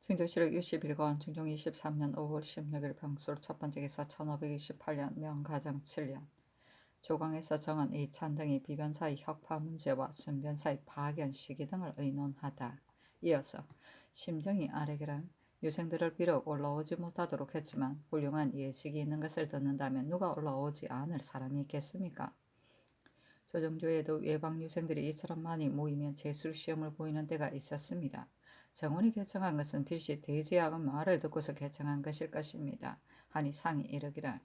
충주시력 61권 중종 23년 5월 16일 병술 첫 번째 기사 1528년 명가정 7년 조광에서 정한 이찬 등이 비변사의 혁파 문제와 순변사의 파견 시기 등을 의논하다. 이어서 심정이 아래기를 유생들을 비록 올라오지 못하도록 했지만 훌륭한 예식이 있는 것을 듣는다면 누가 올라오지 않을 사람이 있겠습니까? 조정조에도 외방 유생들이 이처럼 많이 모이면 재술시험을 보이는 때가 있었습니다. 정원이 개청한 것은 필시 대제학은 말을 듣고서 개청한 것일 것입니다. 하니 상이 이르기를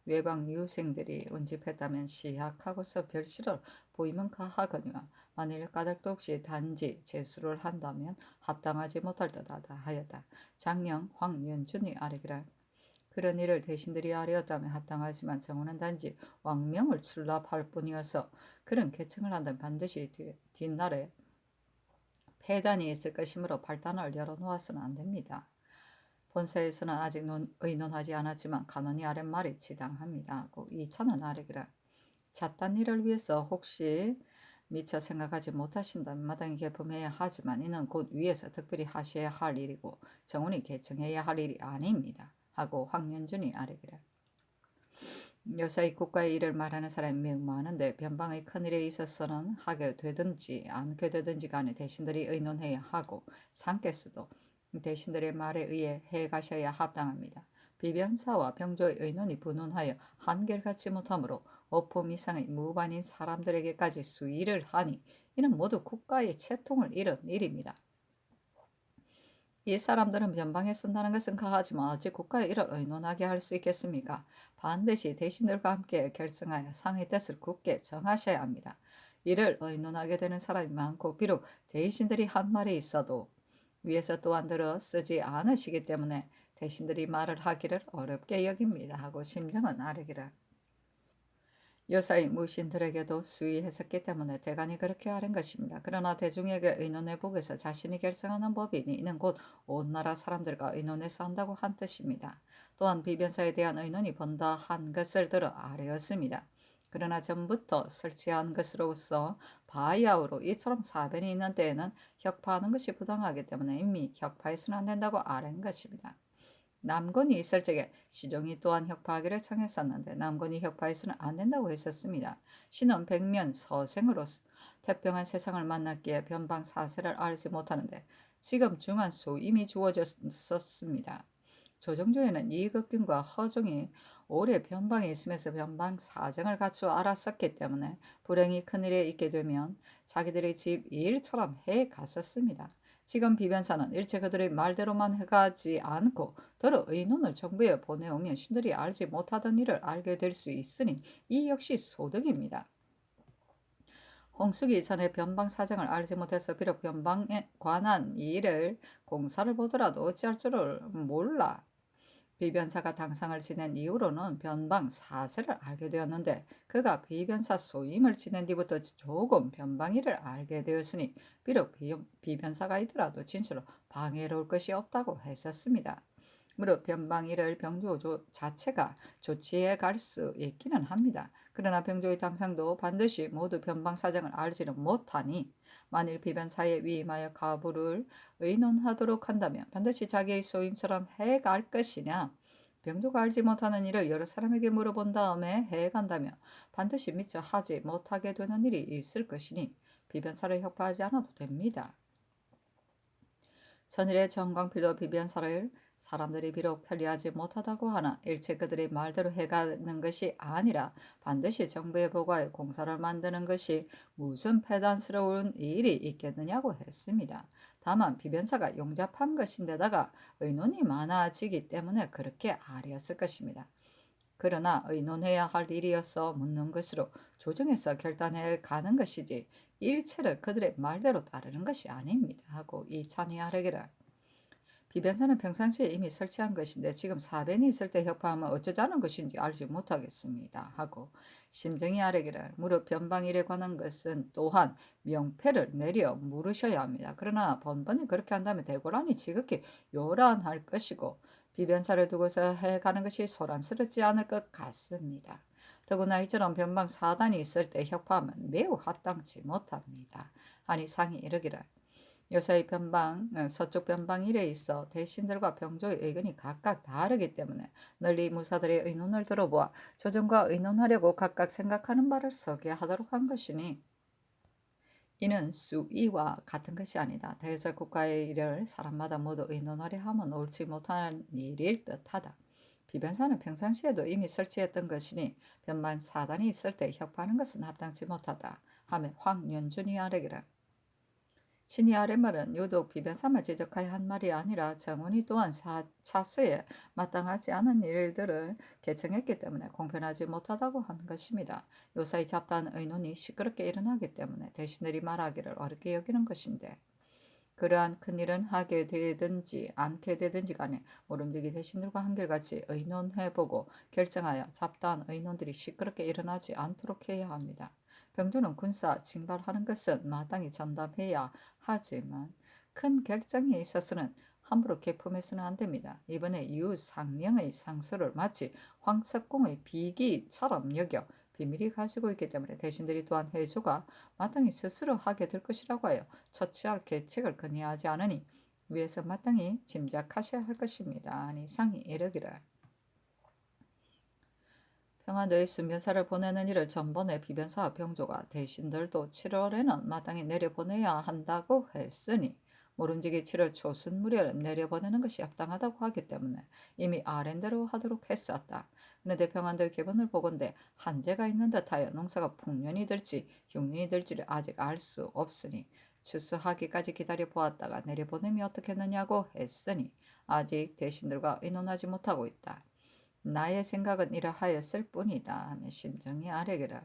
외방 유생들이 운집했다면 시학하고서 별시를 보이면 가하거니와 만일 까닭도 없이 단지 재수를 한다면 합당하지 못할 듯하다 하였다. 장령 황연준이 아뢰기를 그런 일을 대신들이 하려었다면 합당하지만 정원은 단지 왕명을 출납할 뿐이어서 그런 계층을 한다면 반드시 뒷날에 폐단이 있을 것이므로 발단을 열어놓아서는 안 됩니다. 본서에서는 아직 의논하지 않았지만 간원이 아랫말이 지당합니다 하고 이차는 아래기라 잣단 일을 위해서 혹시 미처 생각하지 못하신다면 마땅히 개품해야 하지만 이는 곧 위에서 특별히 하셔야 할 일이고 정원이 개청해야 할 일이 아닙니다 하고 황윤준이 아뢰기라 요사이 국가의 일을 말하는 사람이 매우 많은데 변방의 큰일에 있어서는 하게 되든지 않게 되든지 간에 대신들이 의논해야 하고 상께서도 대신들의 말에 의해 해가셔야 합당합니다. 비변사와 병조의 의논이 분운하여 한결 같지 못하므로 어품 이상의 무반인 사람들에게까지 수의를 하니 이는 모두 국가의 채통을 잃은 일입니다. 이 사람들은 변방에 쓴다는 것은 가하지만 어찌 국가의 일을 의논하게 할 수 있겠습니까? 반드시 대신들과 함께 결성하여 상의 뜻을 굳게 정하셔야 합니다. 이를 의논하게 되는 사람이 많고 비록 대신들이 한 말이 있어도 위에서 또한 들어 쓰지 않으시기 때문에 대신들이 말을 하기를 어렵게 여깁니다 하고 심정은 아뢰기를 요사이 무신들에게도 수위했었기 때문에 대간이 그렇게 하는 것입니다. 그러나 대중에게 의논해 보고서 자신이 결정하는 법이니 이는 곧 온 나라 사람들과 의논해서 한다고 한 뜻입니다. 또한 비변사에 대한 의논이 본다 한 것을 들어 아뢰었습니다. 그러나 전부터 설치한 것으로서 바야흐로 이처럼 사변이 있는 때에는 혁파하는 것이 부당하기 때문에 이미 혁파해서는 안 된다고 아뢰는 것입니다. 남권이 있을 적에 시종이 또한 혁파하기를 청했었는데 남권이 혁파해서는 안 된다고 했었습니다. 신은 백면 서생으로 태평한 세상을 만났기에 변방 사세를 알지 못하는데 지금 중한 소임이 주어졌었습니다. 조정조에는 이극균과 허종이 오래 변방에 있으면서 변방 사정을 갖추어 알았었기 때문에 불행이 큰일에 있게 되면 자기들의 집 일처럼 해 갔었습니다. 지금 비변사는 일체 그들의 말대로만 해가지 않고 더러 의논을 정부에 보내오면 신들이 알지 못하던 일을 알게 될 수 있으니 이 역시 소득입니다. 홍숙이 전에 변방 사정을 알지 못해서 비록 변방에 관한 일을 공사를 보더라도 어찌할 줄을 몰라 비변사가 당상을 지낸 이후로는 변방 사세를 알게 되었는데 그가 비변사 소임을 지낸 뒤부터 조금 변방일을 알게 되었으니 비록 비변사가 있더라도 진실로 방해로울 것이 없다고 했었습니다. 무릇 변방일을 병조 자체가 조치해 갈 수 있기는 합니다. 그러나 병조의 당상도 반드시 모두 변방 사정을 알지는 못하니 만일 비변사에 위임하여 가부를 의논하도록 한다면 반드시 자기의 소임처럼 해갈 것이냐 병조가 알지 못하는 일을 여러 사람에게 물어본 다음에 해간다면 반드시 미처 하지 못하게 되는 일이 있을 것이니 비변사를 혁파하지 않아도 됩니다. 천일의 정광필도 비변사를 사람들이 비록 편리하지 못하다고 하나 일체 그들의 말대로 해가는 것이 아니라 반드시 정부에 보고하여 공사를 만드는 것이 무슨 패단스러운 일이 있겠느냐고 했습니다. 다만 비변사가 용잡한 것인데다가 의논이 많아지기 때문에 그렇게 아뢰었을 것입니다. 그러나 의논해야 할 일이어서 묻는 것으로 조정해서 결단해 가는 것이지 일체를 그들의 말대로 따르는 것이 아닙니다 하고 이찬이 아뢰기를 비변사는 평상시에 이미 설치한 것인데 지금 사변이 있을 때 협파하면 어쩌자는 것인지 알지 못하겠습니다 하고 심정이 아뢰기를 무릇 변방일에 관한 것은 또한 명패를 내려 물으셔야 합니다. 그러나 번번이 그렇게 한다면 대고란이 지극히 요란할 것이고 비변사를 두고서 해가는 것이 소란스럽지 않을 것 같습니다. 더구나 이처럼 변방 사단이 있을 때 혁파하면 매우 합당치 못합니다. 하니 상이 이르기를 요사이 변방, 서쪽 변방 일에 있어 대신들과 병조의 의견이 각각 다르기 때문에 널리 무사들의 의논을 들어보아 조정과 의논하려고 각각 생각하는 바를 서게 하도록 한 것이니 이는 수의와 같은 것이 아니다. 대적 국가의 일을 사람마다 모두 의논하려 하면 옳지 못한 일일 듯하다. 비변사는 평상시에도 이미 설치했던 것이니 변방 사단이 있을 때 협파하는 것은 합당치 못하다. 하며 황윤준이 아뢰기를 신이 아랫말은 유독 비변사만 지적하여 한 말이 아니라 정원이 또한 차스에 마땅하지 않은 일들을 개청했기 때문에 공평하지 못하다고 하는 것입니다. 요사이 잡다한 의논이 시끄럽게 일어나기 때문에 대신들이 말하기를 어렵게 여기는 것인데 그러한 큰일은 하게 되든지 않게 되든지 간에 모름지기 대신들과 한결같이 의논해보고 결정하여 잡다한 의논들이 시끄럽게 일어나지 않도록 해야 합니다. 병조는 군사 징발하는 것은 마땅히 전담해야 하지만 큰 결정에 있어서는 함부로 개품해서는 안 됩니다. 이번에 유상령의 상소를 마치 황석공의 비기처럼 여겨 비밀이 가지고 있기 때문에 대신들이 또한 해조가 마땅히 스스로 하게 될 것이라고 하여 처치할 계책을 건의하지 않으니 위에서 마땅히 짐작하셔야 할 것입니다. 아니 상이 이르기를 평안도의 순변사를 보내는 일을 전번에 비변사와 병조가 대신들도 7월에는 마땅히 내려보내야 한다고 했으니 모름지기 7월 초순 무렵에 내려보내는 것이 합당하다고 하기 때문에 이미 아랜대로 하도록 했었다. 그런데 평안도의 계본을 보건대 한재가 있는 듯하여 농사가 풍년이 될지 흉년이 될지를 아직 알 수 없으니 추수하기까지 기다려 보았다가 내려보냄이 어떻겠느냐고 했으니 아직 대신들과 의논하지 못하고 있다. 나의 생각은 이러하였을 뿐이다 하며 심정이 아뢰기를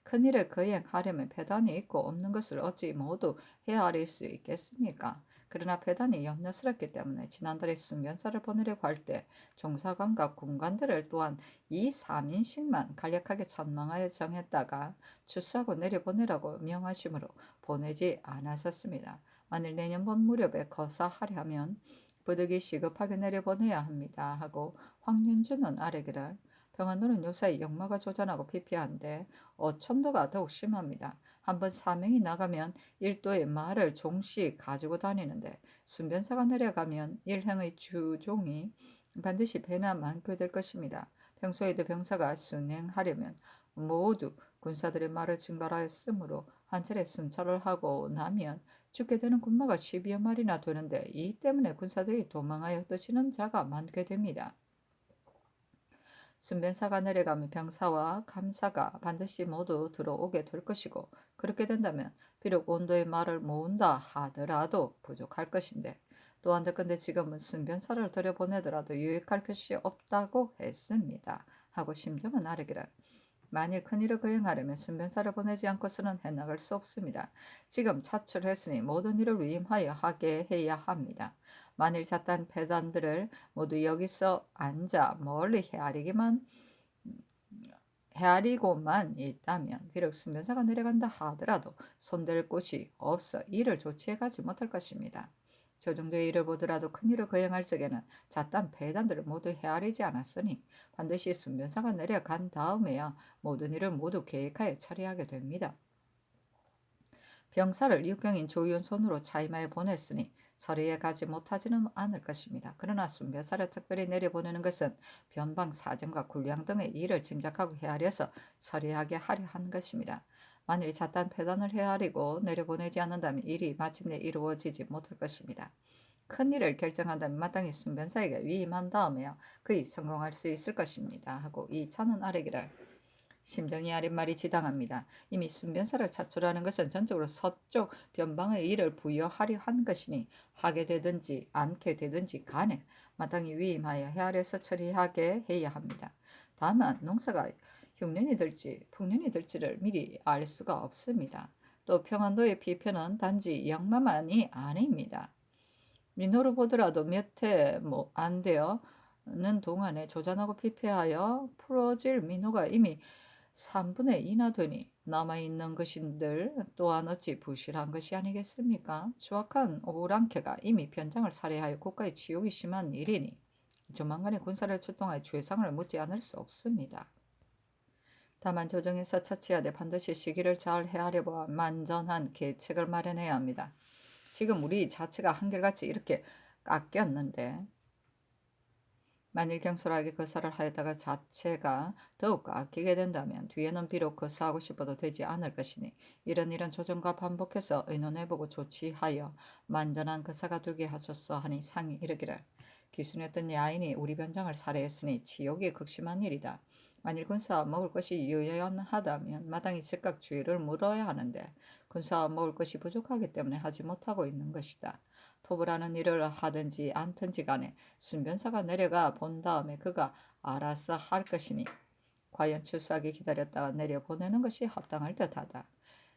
큰일을 거행하려면 배단이 있고 없는 것을 어찌 모두 헤아릴 수 있겠습니까? 그러나 배단이 염려스럽기 때문에 지난달에 순변사를 보내려고 할 때 종사관과 군관들을 또한 이 3인씩만 간략하게 천망하여 정했다가 추수하고 내려보내라고 명하심으로 보내지 않았었습니다. 만일 내년번 무렵에 거사하려면 부득이 시급하게 내려보내야 합니다 하고 황윤주는 아뢰기를 평안도는 요사이 역마가 조잔하고 피폐한데 어천도가 더욱 심합니다. 한번 사명이 나가면 일도의 말을 종씩 가지고 다니는데 순변사가 내려가면 일행의 주종이 반드시 배나 많게 될 것입니다. 평소에도 병사가 순행하려면 모두 군사들의 말을 징발하였으므로 한 차례 순찰을 하고 나면 죽게 되는 군마가 10여 마리나 되는데 이 때문에 군사들이 도망하여 떠지는 자가 많게 됩니다. 순변사가 내려가면 병사와 감사가 반드시 모두 들어오게 될 것이고 그렇게 된다면 비록 온도의 말을 모은다 하더라도 부족할 것인데 또 한데건데 지금은 순변사를 들여보내더라도 유익할 것이 없다고 했습니다. 하고 심정은 아르기를 만일 큰일을 거행하려면 순변사를 보내지 않고서는 해나갈 수 없습니다. 지금 차출했으니 모든 일을 위임하여 하게 해야 합니다. 만일 잣단 배단들을 모두 여기서 앉아 멀리 헤아리고만 있다면 비록 순변사가 내려간다 하더라도 손댈 곳이 없어 일을 조치해가지 못할 것입니다. 조정조의 일을 보더라도 큰일을 거행할 적에는 잣단 배단들을 모두 헤아리지 않았으니 반드시 순변사가 내려간 다음에야 모든 일을 모두 계획하여 처리하게 됩니다. 병사를 육경인 조윤 손으로 차임하여 보냈으니 처리해 가지 못하지는 않을 것입니다. 그러나 순변사를 특별히 내려보내는 것은 변방 사정과 군량 등의 일을 짐작하고 헤아려서 처리하게 하려 한 것입니다. 만일 잣단 패단을 헤아리고 내려보내지 않는다면 일이 마침내 이루어지지 못할 것입니다. 큰 일을 결정한다면 마땅히 순변사에게 위임한 다음에야 그이 성공할 수 있을 것입니다. 하고 이 차는 아래기를 심정이 아랫말이 지당합니다. 이미 순변사를 차출하는 것은 전적으로 서쪽 변방의 일을 부여하려 한 것이니 하게 되든지 않게 되든지 간에 마땅히 위임하여 헤아려서 처리하게 해야 합니다. 다만 농사가 흉년이 될지 풍년이 될지를 미리 알 수가 없습니다. 또 평안도의 피표는 단지 역마만이 아닙니다. 민호로 보더라도 몇 해 안 되어는 동안에 조잔하고 피폐하여 풀어질 민호가 이미 3분의 2나 되니 남아있는 것인들 또한 어찌 부실한 것이 아니겠습니까? 추악한 오랑캐가 이미 변장을 살해하여 국가의 치욕이 심한 일이니 조만간에 군사를 출동하여 죄상을 묻지 않을 수 없습니다. 다만 조정에서 처치하되 반드시 시기를 잘 헤아려보아 만전한 계책을 마련해야 합니다. 지금 우리 자체가 한결같이 이렇게 깎였는데 만일 경솔하게 거사를 하였다가 자체가 더욱 깎이게 된다면 뒤에는 비록 거사하고 싶어도 되지 않을 것이니 이런 조정과 반복해서 의논해보고 조치하여 만전한 거사가 되게 하소서 하니 상이 이르기를 기순했던 야인이 우리 변장을 살해했으니 치욕이 극심한 일이다. 만일 군사와 먹을 것이 유연하다면 마땅히 즉각 주의를 물어야 하는데 군사와 먹을 것이 부족하기 때문에 하지 못하고 있는 것이다. 토부라는 일을 하든지 않든지 간에 순변사가 내려가 본 다음에 그가 알아서 할 것이니 과연 출수하게 기다렸다가 내려보내는 것이 합당할 듯하다.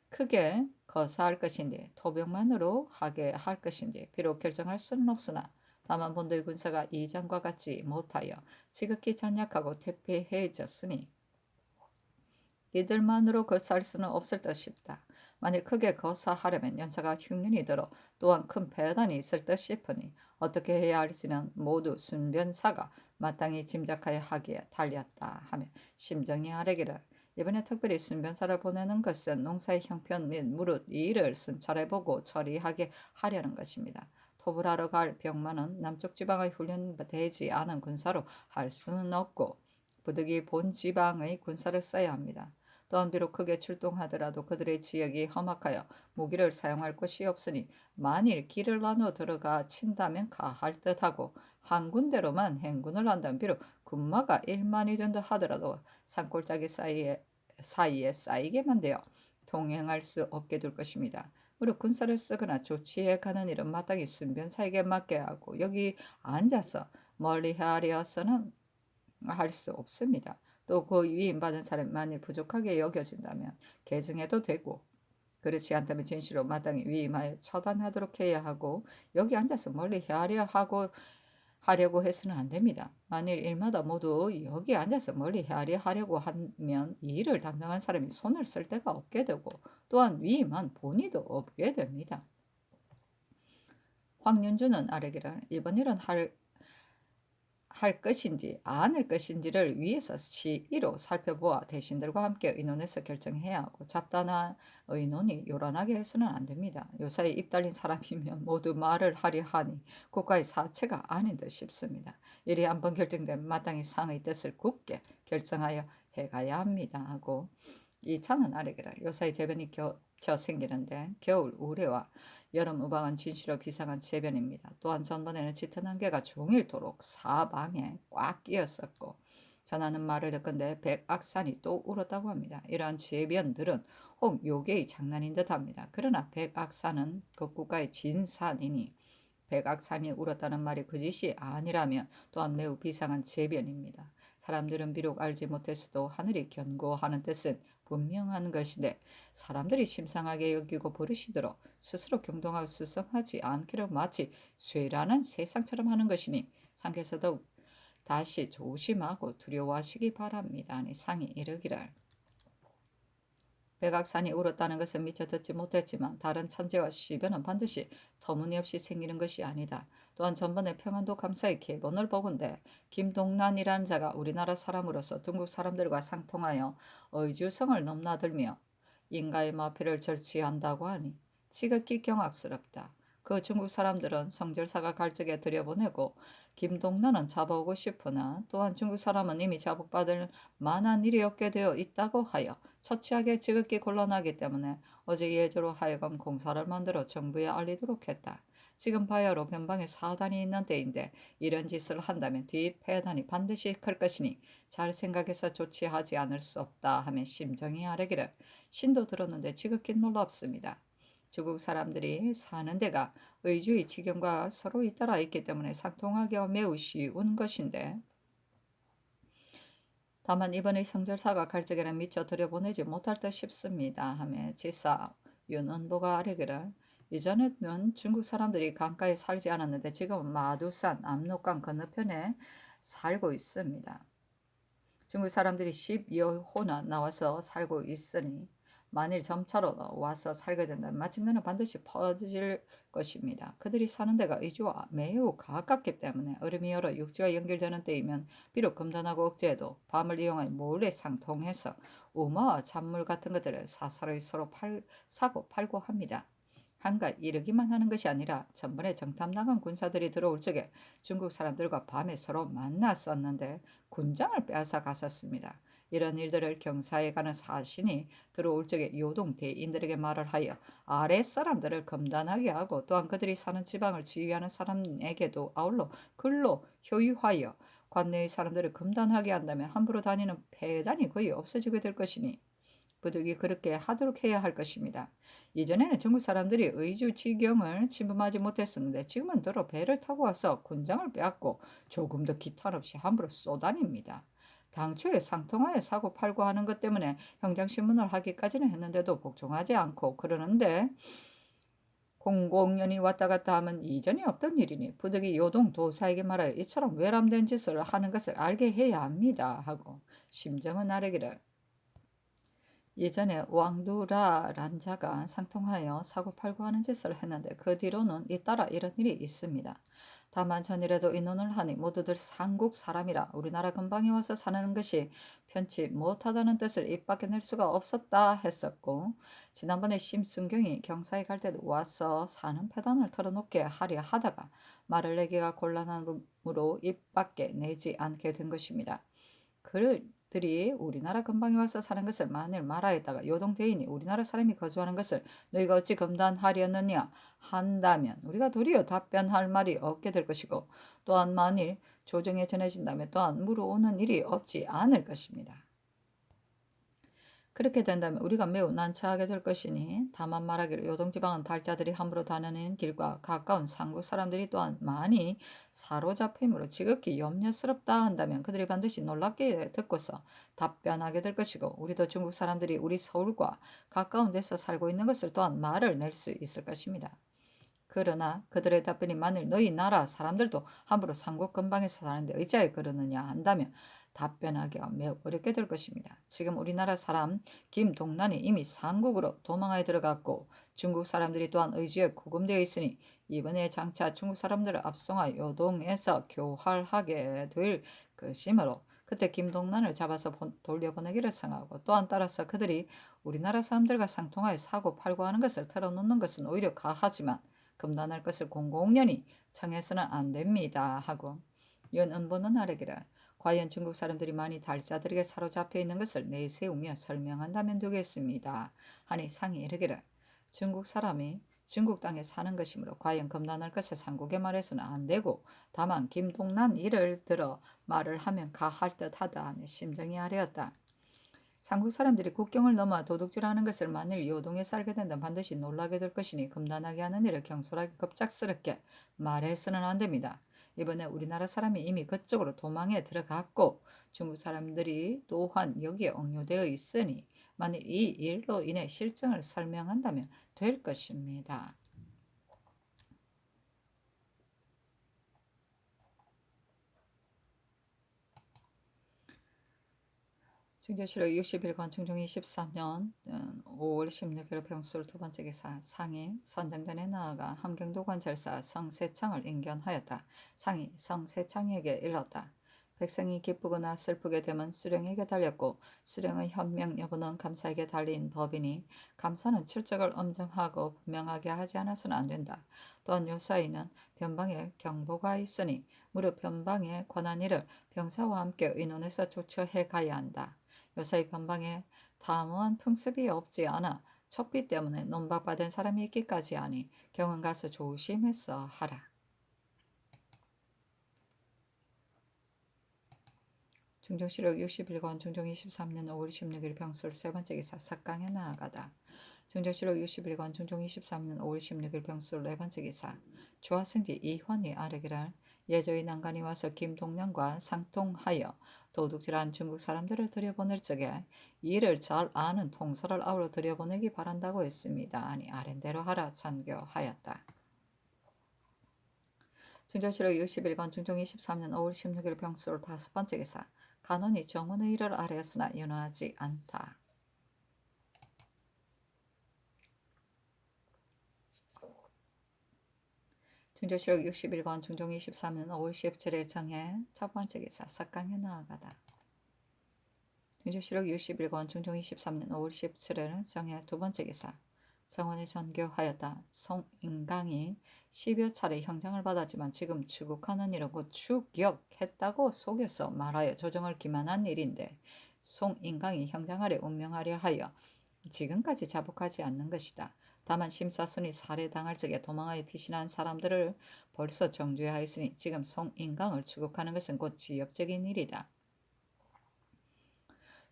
크게 거사할 것인지 토병만으로 하게 할 것인지 비록 결정할 수는 없으나 다만 본도의 군사가 이전과 같지 못하여 지극히 잔약하고 퇴폐해졌으니 이들만으로 거사할 수는 없을 듯 싶다. 만일 크게 거사하려면 연차가 흉년이 들어 또한 큰 배단이 있을 듯 싶으니 어떻게 해야 할지는 모두 순변사가 마땅히 짐작하여 하기에 달렸다 하며 심정이 아뢰기를 이번에 특별히 순변사를 보내는 것은 농사의 형편 및 무릇 이 일을 순찰해보고 처리하게 하려는 것입니다. 토불하러 갈 병마는 남쪽 지방의 훈련되지 않은 군사로 할 수는 없고 부득이 본 지방의 군사를 써야 합니다. 또한 비록 크게 출동하더라도 그들의 지역이 험악하여 무기를 사용할 곳이 없으니 만일 길을 나눠 들어가 친다면 가할 듯하고 한 군데로만 행군을 한다면 비록 군마가 1만이 된다 하더라도 산골짜기 사이에 쌓이게만 되어 동행할 수 없게 될 것입니다. 무릇 군사를 쓰거나 조치해 가는 일은 마땅히 순변사에게 맡게 하고 여기 앉아서 멀리 하려서는 할 수 없습니다. 또 그 위임받은 사람이 만일 부족하게 여겨진다면 개증해도 되고 그렇지 않다면 진실로 마땅히 위임하여 처단하도록 해야 하고 여기 앉아서 멀리 하려고 해서는 안 됩니다. 만일 일마다 모두 여기 앉아서 멀리 하려고 하면 이 일을 담당한 사람이 손을 쓸 데가 없게 되고 또한 위임한 본의도 없게 됩니다. 황윤주는 아뢰기를 이번 일은 할 것인지 안 할 것인지를 위에서 시의로 살펴보아 대신들과 함께 의논해서 결정해야 하고 잡다나 의논이 요란하게 해서는 안 됩니다. 요사이 입 달린 사람이면 모두 말을 하려 하니 국가의 사체가 아닌 듯 싶습니다. 일이 한번 결정되면 마땅히 상의 뜻을 굳게 결정하여 해가야 합니다 하고 이 차는 아래기를 요사이 재변이 겹쳐 생기는데 겨울 우레와 여름 우박은 진시로 비상한 재변입니다. 또한 전번에는 짙은 안개가 종일토록 사방에 꽉 끼었었고 전하는 말을 듣건대 백악산이 또 울었다고 합니다. 이러한 재변들은 혹 요괴의 장난인 듯합니다. 그러나 백악산은 그 국가의 진산이니 백악산이 울었다는 말이 거짓이 아니라면 또한 매우 비상한 재변입니다. 사람들은 비록 알지 못했어도 하늘이 견고하는 뜻은 분명한 것인데 사람들이 심상하게 여기고 버릇이도록 스스로 경동하고 수성하지 않기를 마치 쇠라는 세상처럼 하는 것이니 상께서도 다시 조심하고 두려워하시기 바랍니다. 아니 상이 이르기를 백악산이 울었다는 것은 미처 듣지 못했지만 다른 천재와 시변은 반드시 터무니없이 생기는 것이 아니다. 또한 전번에 평안도 감사의 계본을 보건대 김동란이라는 자가 우리나라 사람으로서 중국 사람들과 상통하여 의주성을 넘나들며 인가의 마패를 절취한다고 하니 지극히 경악스럽다. 그 중국 사람들은 성절사가 갈 적에 들여보내고 김동란은 잡아오고 싶으나 또한 중국 사람은 이미 자복받을 만한 일이 없게 되어 있다고 하여 처치하게 지극히 곤란하기 때문에 어제 예조로 하여금 공사를 만들어 정부에 알리도록 했다. 지금 바야흐로 변방에 사단이 있는 때인데 이런 짓을 한다면 뒤 폐단이 반드시 클 것이니 잘 생각해서 조치하지 않을 수 없다 하며 심정이 아뢰기를 신도 들었는데 지극히 놀랍습니다. 중국 사람들이 사는 데가 의주의 지경과 서로 잇따라 있기 때문에 상통하기가 매우 쉬운 것인데 다만 이번에 성절사가 갈 적에는 미처 들여보내지 못할 듯 싶습니다 하며 지사 윤은보가 아뢰기를 이전에는 중국 사람들이 강가에 살지 않았는데 지금은 마두산 압록강 건너편에 살고 있습니다. 중국 사람들이 10여 호나 나와서 살고 있으니 만일 점차로 와서 살게 된다면 마침내는 반드시 퍼질 것입니다. 그들이 사는 데가 의주와 매우 가깝기 때문에 얼음이 얼어 육지와 연결되는 때이면 비록 금단하고 억제해도 밤을 이용하여 몰래 상통해서 우마와 잔물 같은 것들을 사사로이 서로 사고 팔고 합니다. 한가 이르기만 하는 것이 아니라 전번에 정탐 나간 군사들이 들어올 적에 중국 사람들과 밤에 서로 만났었는데 군장을 빼앗아 갔었습니다. 이런 일들을 경사에 가는 사신이 들어올 적에 요동 대인들에게 말을 하여 아랫사람들을 검단하게 하고 또한 그들이 사는 지방을 지휘하는 사람에게도 아울러 근로 효유하여 관내의 사람들을 검단하게 한다면 함부로 다니는 폐단이 거의 없어지게 될 것이니 부득이 그렇게 하도록 해야 할 것입니다. 이전에는 중국 사람들이 의주 지경을 침범하지 못했었는데 지금은 더러 배를 타고 와서 군장을 빼앗고 조금도 기탄 없이 함부로 쏘다닙니다. 당초에 상통하에 사고 팔고 하는 것 때문에 형장신문을 하기까지는 했는데도 복종하지 않고 그러는데 공공연히 왔다 갔다 하면 이전에 없던 일이니 부득이 요동 도사에게 말하여 이처럼 외람된 짓을 하는 것을 알게 해야 합니다 하고 심정은 아래기를 예전에 왕두라란 자가 상통하여 사고팔고 하는 짓을 했는데 그 뒤로는 잇따라 이런 일이 있습니다. 다만 전일에도 의논을 하니 모두들 상국 사람이라 우리나라 근방에 와서 사는 것이 편치 못하다는 뜻을 입 밖에 낼 수가 없었다 했었고 지난번에 심순경이 경사에 갈 때도 와서 사는 패단을 털어놓게 하려 하다가 말을 내기가 곤란함으로 입 밖에 내지 않게 된 것입니다. 그들이 우리나라 근방에 와서 사는 것을 만일 말하였다가 요동 대인이 우리나라 사람이 거주하는 것을 너희가 어찌 검단하려느냐 한다면 우리가 도리어 답변할 말이 없게 될 것이고 또한 만일 조정에 전해진다면 또한 물어오는 일이 없지 않을 것입니다. 그렇게 된다면 우리가 매우 난처하게 될 것이니 다만 말하기를 요동지방은 달자들이 함부로 다니는 길과 가까운 상국 사람들이 또한 많이 사로잡힘으로 지극히 염려스럽다 한다면 그들이 반드시 놀랍게 듣고서 답변하게 될 것이고 우리도 중국 사람들이 우리 서울과 가까운 데서 살고 있는 것을 또한 말을 낼 수 있을 것입니다. 그러나 그들의 답변이 만일 너희 나라 사람들도 함부로 상국 근방에서 사는데 어찌하여 그러느냐 한다면 답변하기가 매우 어렵게 될 것입니다. 지금 우리나라 사람 김동란이 이미 상국으로 도망하여 들어갔고 중국 사람들이 또한 의주에 구금되어 있으니 이번에 장차 중국 사람들을 압송하여 요동에서 교활하게 될 것이므로 그때 김동란을 잡아서 돌려보내기를 성하고 또한 따라서 그들이 우리나라 사람들과 상통하여 사고 팔고 하는 것을 털어놓는 것은 오히려 가하지만 금단할 것을 공공연히 청해서는 안 됩니다 하고 연은보는 아래기를 과연 중국 사람들이 많이 달자들에게 사로잡혀 있는 것을 내세우며 설명한다면 되겠습니다 하니 상이 이르기를 중국 사람이 중국 땅에 사는 것이므로 과연 금단할 것을 상국에 말해서는 안 되고 다만 김동란 이를 들어 말을 하면 가할 듯하다 하며 심정이 아래었다. 상국 사람들이 국경을 넘어 도둑질하는 것을 만일 요동에 살게 된다면 반드시 놀라게 될 것이니 금단하게 하는 일을 경솔하게 급작스럽게 말해서는 안 됩니다. 이번에 우리나라 사람이 이미 그쪽으로 도망해 들어갔고 중국 사람들이 또한 여기에 억류되어 있으니 만일 이 일로 인해 실정을 설명한다면 될 것입니다. 중조실록 60일간 중종 23년 5월 16일 병술 두 번째 기사 상이 선정전에 나아가 함경도관 절사 성세창을 인견하였다. 상이 성세창에게 일렀다. 백성이 기쁘거나 슬프게 되면 수령에게 달렸고 수령의 현명 여부는 감사에게 달린 법이니 감사는 출적을 엄정하고 분명하게 하지 않아서는 안 된다. 또한 요사이는 변방에 경보가 있으니 무릇 변방에 관한 일을 병사와 함께 의논해서 조처해 가야 한다. 요사이 변방에 탐한 풍습이 없지 않아 척비 때문에 논박받은 사람이 있기까지 하니 경은 가서 조심해서 하라. 중종실록 61권 중종 23년 5월 16일 병술 세 번째 기사 석강에 나아가다. 중종실록 61권 중종 23년 5월 16일 병술 네 번째 기사 조화승지 이환이 아뢰기를 예조의 난간이 와서 김동량과 상통하여 도둑질한 중국 사람들을 들여보낼 적에 이를 잘 아는 통사를 아우러 들여보내기 바란다고 했습니다. 아니 아랜대로 하라 찬교하였다. 중종실록 61권 중종 23년 5월 16일 병술 다섯 번째 기사 간원이 정원의 일을 아뢰었으나 연호하지 않다. 중조실록 61권 중종 23년 5월 17일 정해 첫 번째 기사 석강에 나아가다. 중조실록 61권 중종 23년 5월 17일 정해 두 번째 기사 정원에 전교하였다. 송인강이 10여 차례 형장을 받았지만 지금 추국하는 일은 곧 추격했다고 속여서 말하여 조정을 기만한 일인데 송인강이 형장 아래 운명하려 하여 지금까지 자복하지 않는 것이다. 다만 심사순이 살해당할 적에 도망하여 피신한 사람들을 벌써 정죄하였으니 지금 송인강을 추국하는 것은 곧 지엽적인 일이다.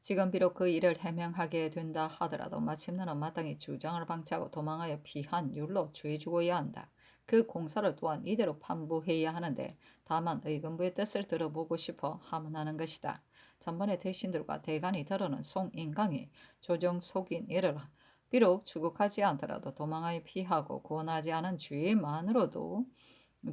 지금 비록 그 일을 해명하게 된다 하더라도 마침내는 마땅히 주장을 방치하고 도망하여 피한 율로 죄주어야 한다. 그 공사를 또한 이대로 판부해야 하는데 다만 의금부의 뜻을 들어보고 싶어 하문하는 것이다. 전번에 대신들과 대간이 들어는 송인강이 조정 속인 일을 비록 추국하지 않더라도 도망하여 피하고 구원하지 않은 죄만으로도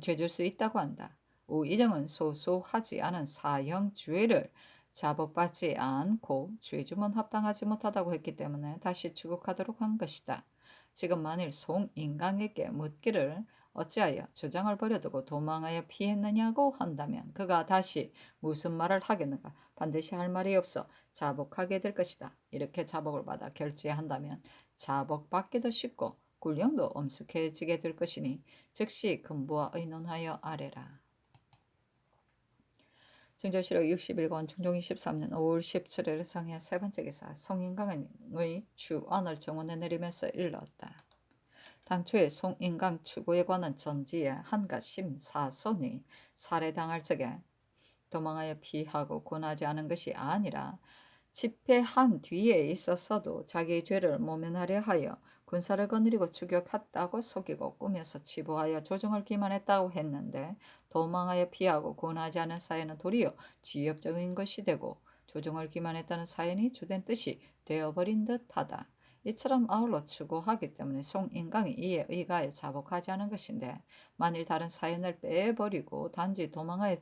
죄줄 수 있다고 한다. 우이정은 소소하지 않은 사형죄를 자복받지 않고 죄주문 합당하지 못하다고 했기 때문에 다시 추국하도록 한 것이다. 지금 만일 송인강에게 묻기를 어찌하여 주장을 버려두고 도망하여 피했느냐고 한다면 그가 다시 무슨 말을 하겠는가? 반드시 할 말이 없어 자복하게 될 것이다. 이렇게 자복을 받아 결제한다면 자복받기도 쉽고 군령도 엄숙해지게 될 것이니 즉시 금부와 의논하여 아래라. 증조실록 61권 중종 23년 5월 17일 성의 세 번째 기사 송인강의 주언을 정원에 내리면서 일렀다. 당초에 송인강 추구에 관한 전지에 한가 심사손이 살해당할 적에 도망하여 피하고 권하지 않은 것이 아니라 집회한 뒤에 있었어도 자기의 죄를 모면하려 하여 군사를 거느리고 추격했다고 속이고 꾸며서 치부하여 조정을 기만했다고 했는데 도망하여 피하고 권하지 않은 사연은 도리어 지엽적인 것이 되고 조정을 기만했다는 사연이 주된 뜻이 되어버린 듯하다. 이처럼 아울러 추구하기 때문에 송인강이 이에 의가에 자복하지 않은 것인데 만일 다른 사연을 빼버리고 단지 도망하여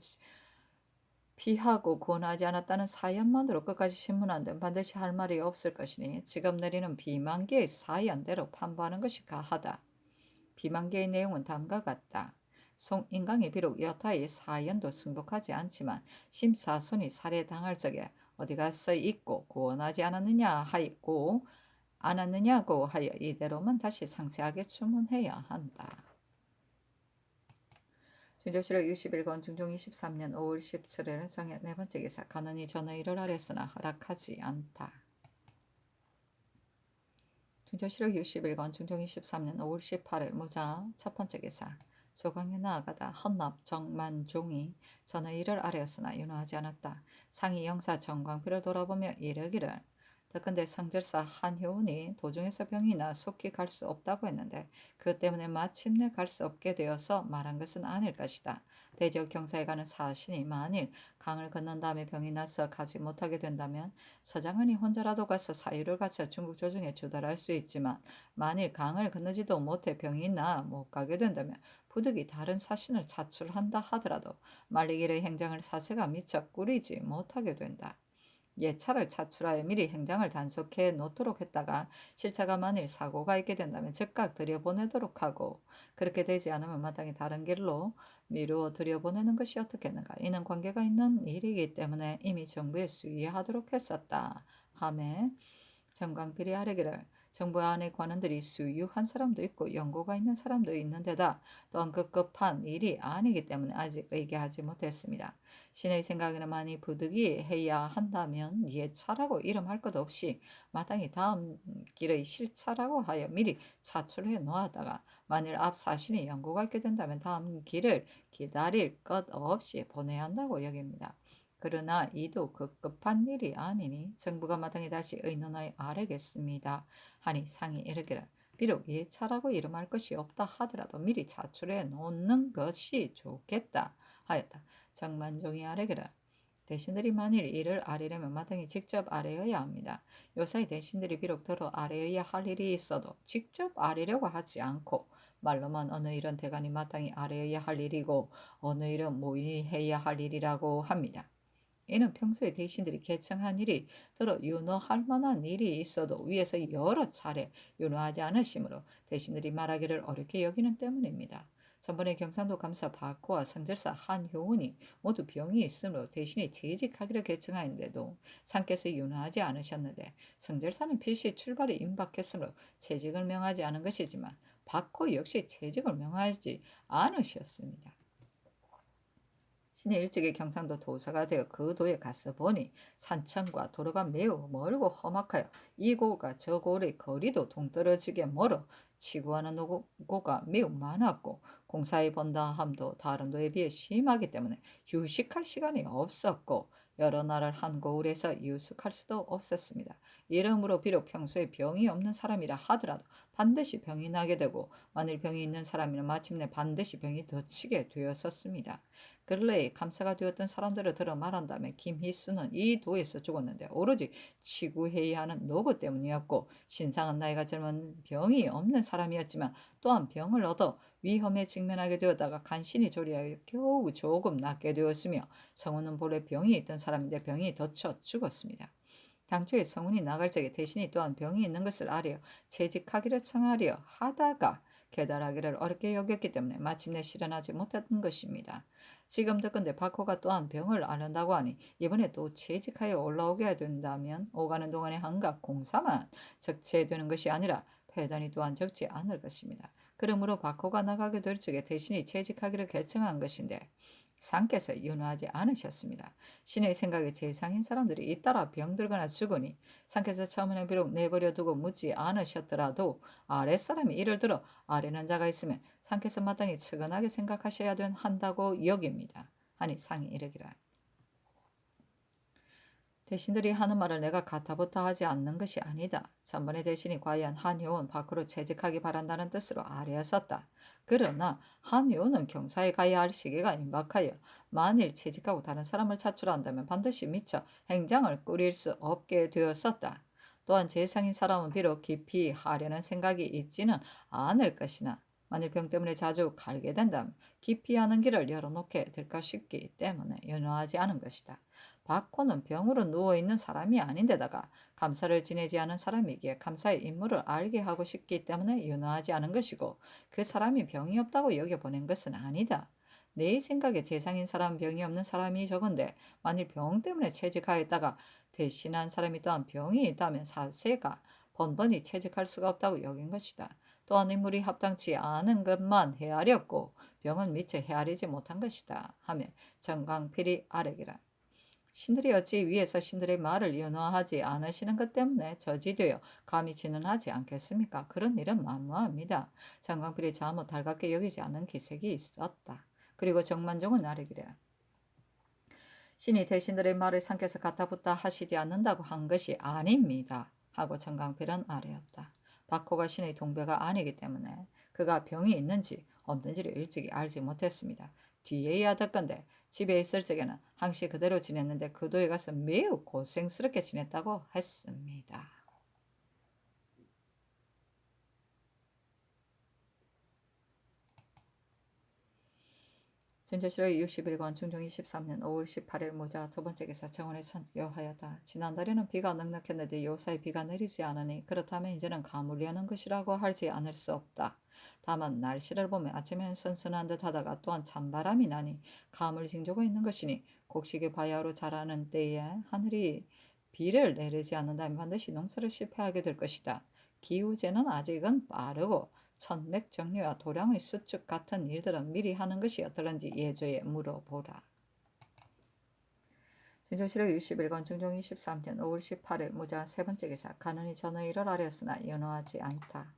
피하고 권하지 않았다는 사연만으로 끝까지 신문한다면 반드시 할 말이 없을 것이니 지금 내리는 비만계의 사연대로 판부하는 것이 가하다. 비만계의 내용은 다음과 같다. 송인강이 비록 여타의 사연도 승복하지 않지만 심사순이 살해당할 적에 어디 가서 있고 구원하지 않았느냐고 하여 이대로만 다시 상세하게 추문해야 한다. 증조실록 61권 중종 23년 5월 17일 정의 네 번째 기사 간원이 전의를 하랬으나 허락하지 않다. 증조실록 61권 중종 23년 5월 18일 무자 첫 번째 기사 조강에 나아가다 헌납 정만종이 전의를 아뢰었으나 윤호하지 않았다. 상이 영사 정광필을 돌아보며 이르기를 더근데 성절사 한효운이 도중에서 병이 나 속히 갈 수 없다고 했는데 그 때문에 마침내 갈 수 없게 되어서 말한 것은 아닐 것이다. 대지역 경사에 가는 사신이 만일 강을 건넌 다음에 병이 나서 가지 못하게 된다면 서장은이 혼자라도 가서 사유를 갖춰 중국 조정에 주달할 수 있지만 만일 강을 건너지도 못해 병이 나 못 가게 된다면 부득이 다른 사신을 차출한다 하더라도 말리기를 행장을 사세가 미처 꾸리지 못하게 된다. 예차를 차출하여 미리 행장을 단속해 놓도록 했다가 실차가 만일 사고가 있게 된다면 즉각 들여보내도록 하고 그렇게 되지 않으면 마땅히 다른 길로 미루어 들여보내는 것이 어떻겠는가. 이는 관계가 있는 일이기 때문에 이미 정부에 수의하도록 했었다 하매 정광필이 아뢰기를 정부 안의 관원들이 수유한 사람도 있고 연고가 있는 사람도 있는 데다 또한 급급한 일이 아니기 때문에 아직 의계하지 못했습니다. 신의 생각에는 많이 부득이 해야 한다면 예차라고 이름할 것 없이 마땅히 다음 길의 실차라고 하여 미리 차출해 놓았다가 만일 앞 사신이 연고가 있게 된다면 다음 길을 기다릴 것 없이 보내야 한다고 여깁니다. 그러나 이도 급급한 일이 아니니 정부가 마땅히 다시 의논하여 아뢰겠습니다. 하니 상이 이르기를 비록 예차라고 이름할 것이 없다 하더라도 미리 차출해 놓는 것이 좋겠다 하였다. 정만종이 아뢰기를 대신들이 만일 이를 아뢰려면 마땅히 직접 아뢰어야 합니다. 요사이 대신들이 비록 들어 아뢰어야 할 일이 있어도 직접 아뢰려고 하지 않고 말로만 어느 일은 대간이 마땅히 아뢰어야 할 일이고 어느 일은 모인해야 할 일이라고 합니다. 이는 평소에 대신들이 개청한 일이 들어 윤호할 만한 일이 있어도 위에서 여러 차례 윤호하지 않으시므로 대신들이 말하기를 어렵게 여기는 때문입니다. 전번에 경상도 감사 박호와 성절사 한효운이 모두 병이 있으므로 대신에 재직하기로 결정하였는데도 상께서 윤화하지 않으셨는데, 성절사는 필시 출발이 임박했으므로 재직을 명하지 않은 것이지만 박호 역시 재직을 명하지 않으셨습니다. 신이 일찍이 경상도 도사가 되어 그 도에 가서 보니 산천과 도로가 매우 멀고 험악하여 이 고을과 저 고을의 거리도 동떨어지게 멀어 치구하는 노고가 매우 많았고, 공사에 본다 함도 다른 도에 비해 심하기 때문에 휴식할 시간이 없었고, 여러 나라를 한 고을에서 유숙할 수도 없었습니다. 이러므로 비록 평소에 병이 없는 사람이라 하더라도 반드시 병이 나게 되고, 만일 병이 있는 사람이면 마침내 반드시 병이 덮치게 되었었습니다. 근래에 감사가 되었던 사람들을 들어 말한다면 김희수는 이 도에서 죽었는데 오로지 치구해이하는 노고 때문이었고, 신상은 나이가 젊은 병이 없는 사람이었지만 또한 병을 얻어 위험에 직면하게 되었다가 간신히 조리하여 겨우 조금 낫게 되었으며, 성우는 본래 병이 있던 사람인데 병이 덮쳐 죽었습니다. 당초에 성운이 나갈 적에 대신이 또한 병이 있는 것을 알려 채직하기를 청하려 하다가 계달하기를 어렵게 여겼기 때문에 마침내 실현하지 못했던 것입니다. 지금 듣건대 박호가 또한 병을 앓는다고 하니 이번에 또 채직하여 올라오게 된다면 오가는 동안에 한갖 공사만 적체되는 것이 아니라 폐단이 또한 적지 않을 것입니다. 그러므로 박호가 나가게 될 적에 대신이 채직하기를 결정한 것인데, 상께서 윤호하지 않으셨습니다. 신의 생각에 제상인 사람들이 잇따라 병들거나 죽으니 상께서 처음에는 비록 내버려 두고 묻지 않으셨더라도 아랫사람이 이를 들어 아뢰는 자가 있으면 상께서 마땅히 측은하게 생각하셔야 한다고 여깁니다. 하니 상이 이르기라. 대신들이 하는 말을 내가 가타부타 하지 않는 것이 아니다. 전번에 대신이 과연 한효은 밖으로 채직하기 바란다는 뜻으로 아뢰었었다. 그러나 한효은은 경사에 가야 할 시기가 임박하여 만일 채직하고 다른 사람을 차출한다면 반드시 미처 행장을 꾸릴 수 없게 되었었다. 또한 재상인 사람은 비록 깊이 하려는 생각이 있지는 않을 것이나 만일 병 때문에 자주 갈게 된다면 깊이 하는 길을 열어놓게 될까 싶기 때문에 연호하지 않은 것이다. 박호는 병으로 누워있는 사람이 아닌데다가 감사를 지내지 않은 사람이기에 감사의 임무를 알게 하고 싶기 때문에 윤호하지 않은 것이고, 그 사람이 병이 없다고 여겨보낸 것은 아니다. 내 생각에 재상인 사람 병이 없는 사람이 적은데 만일 병 때문에 채직하였다가 대신한 사람이 또한 병이 있다면 사세가 번번이 채직할 수가 없다고 여긴 것이다. 또한 인물이 합당치 않은 것만 헤아렸고 병은 미처 헤아리지 못한 것이다 하며 정광필이 아뢰기라. 신들이 어찌 위에서 신들의 말을 연호하지 않으시는 것 때문에 저지되어 감히 진언하지 않겠습니까? 그런 일은 만무합니다. 장광필이 잘못 달갑게 여기지 않은 기색이 있었다. 그리고 정만종은 아뢰기래. 신이 대신들의 말을 상께서 가타부타 하시지 않는다고 한 것이 아닙니다. 하고 정광필은 아뢰었다. 박호가 신의 동배가 아니기 때문에 그가 병이 있는지 없는지를 일찍이 알지 못했습니다. 뒤에야 듣건데 집에 있을 적에는 항시 그대로 지냈는데 그 도에 가서 매우 고생스럽게 지냈다고 했습니다. 전조실록 61권 중종 23년 5월 18일 모자 두 번째 기사 정원에 선교하였다. 지난달에는 비가 넉넉했는데 요사이 비가 내리지 않으니 그렇다면 이제는 가물려는 것이라고 하지 않을 수 없다. 다만 날씨를 보면 아침엔 선선한 듯 하다가 또한 찬바람이 나니 가물 징조가 있는 것이니 곡식이 바야흐로 자라는 때에 하늘이 비를 내리지 않는다면 반드시 농사를 실패하게 될 것이다. 기후제는 아직은 빠르고 천맥정리와 도량의 수축 같은 일들은 미리 하는 것이 어떨는지 예조에 물어보라. 진조실록 61권 중종 23년 5월 18일 무자 세 번째 기사 가는이 전의를 아뢰었으나 연호하지 않다.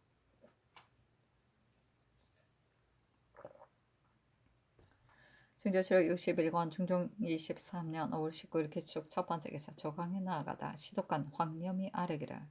중조실록 61권 중종 23년 5월 19일 기축 첫 번째 기사 조강에 나아가다 시독관 황념이 아뢰기라.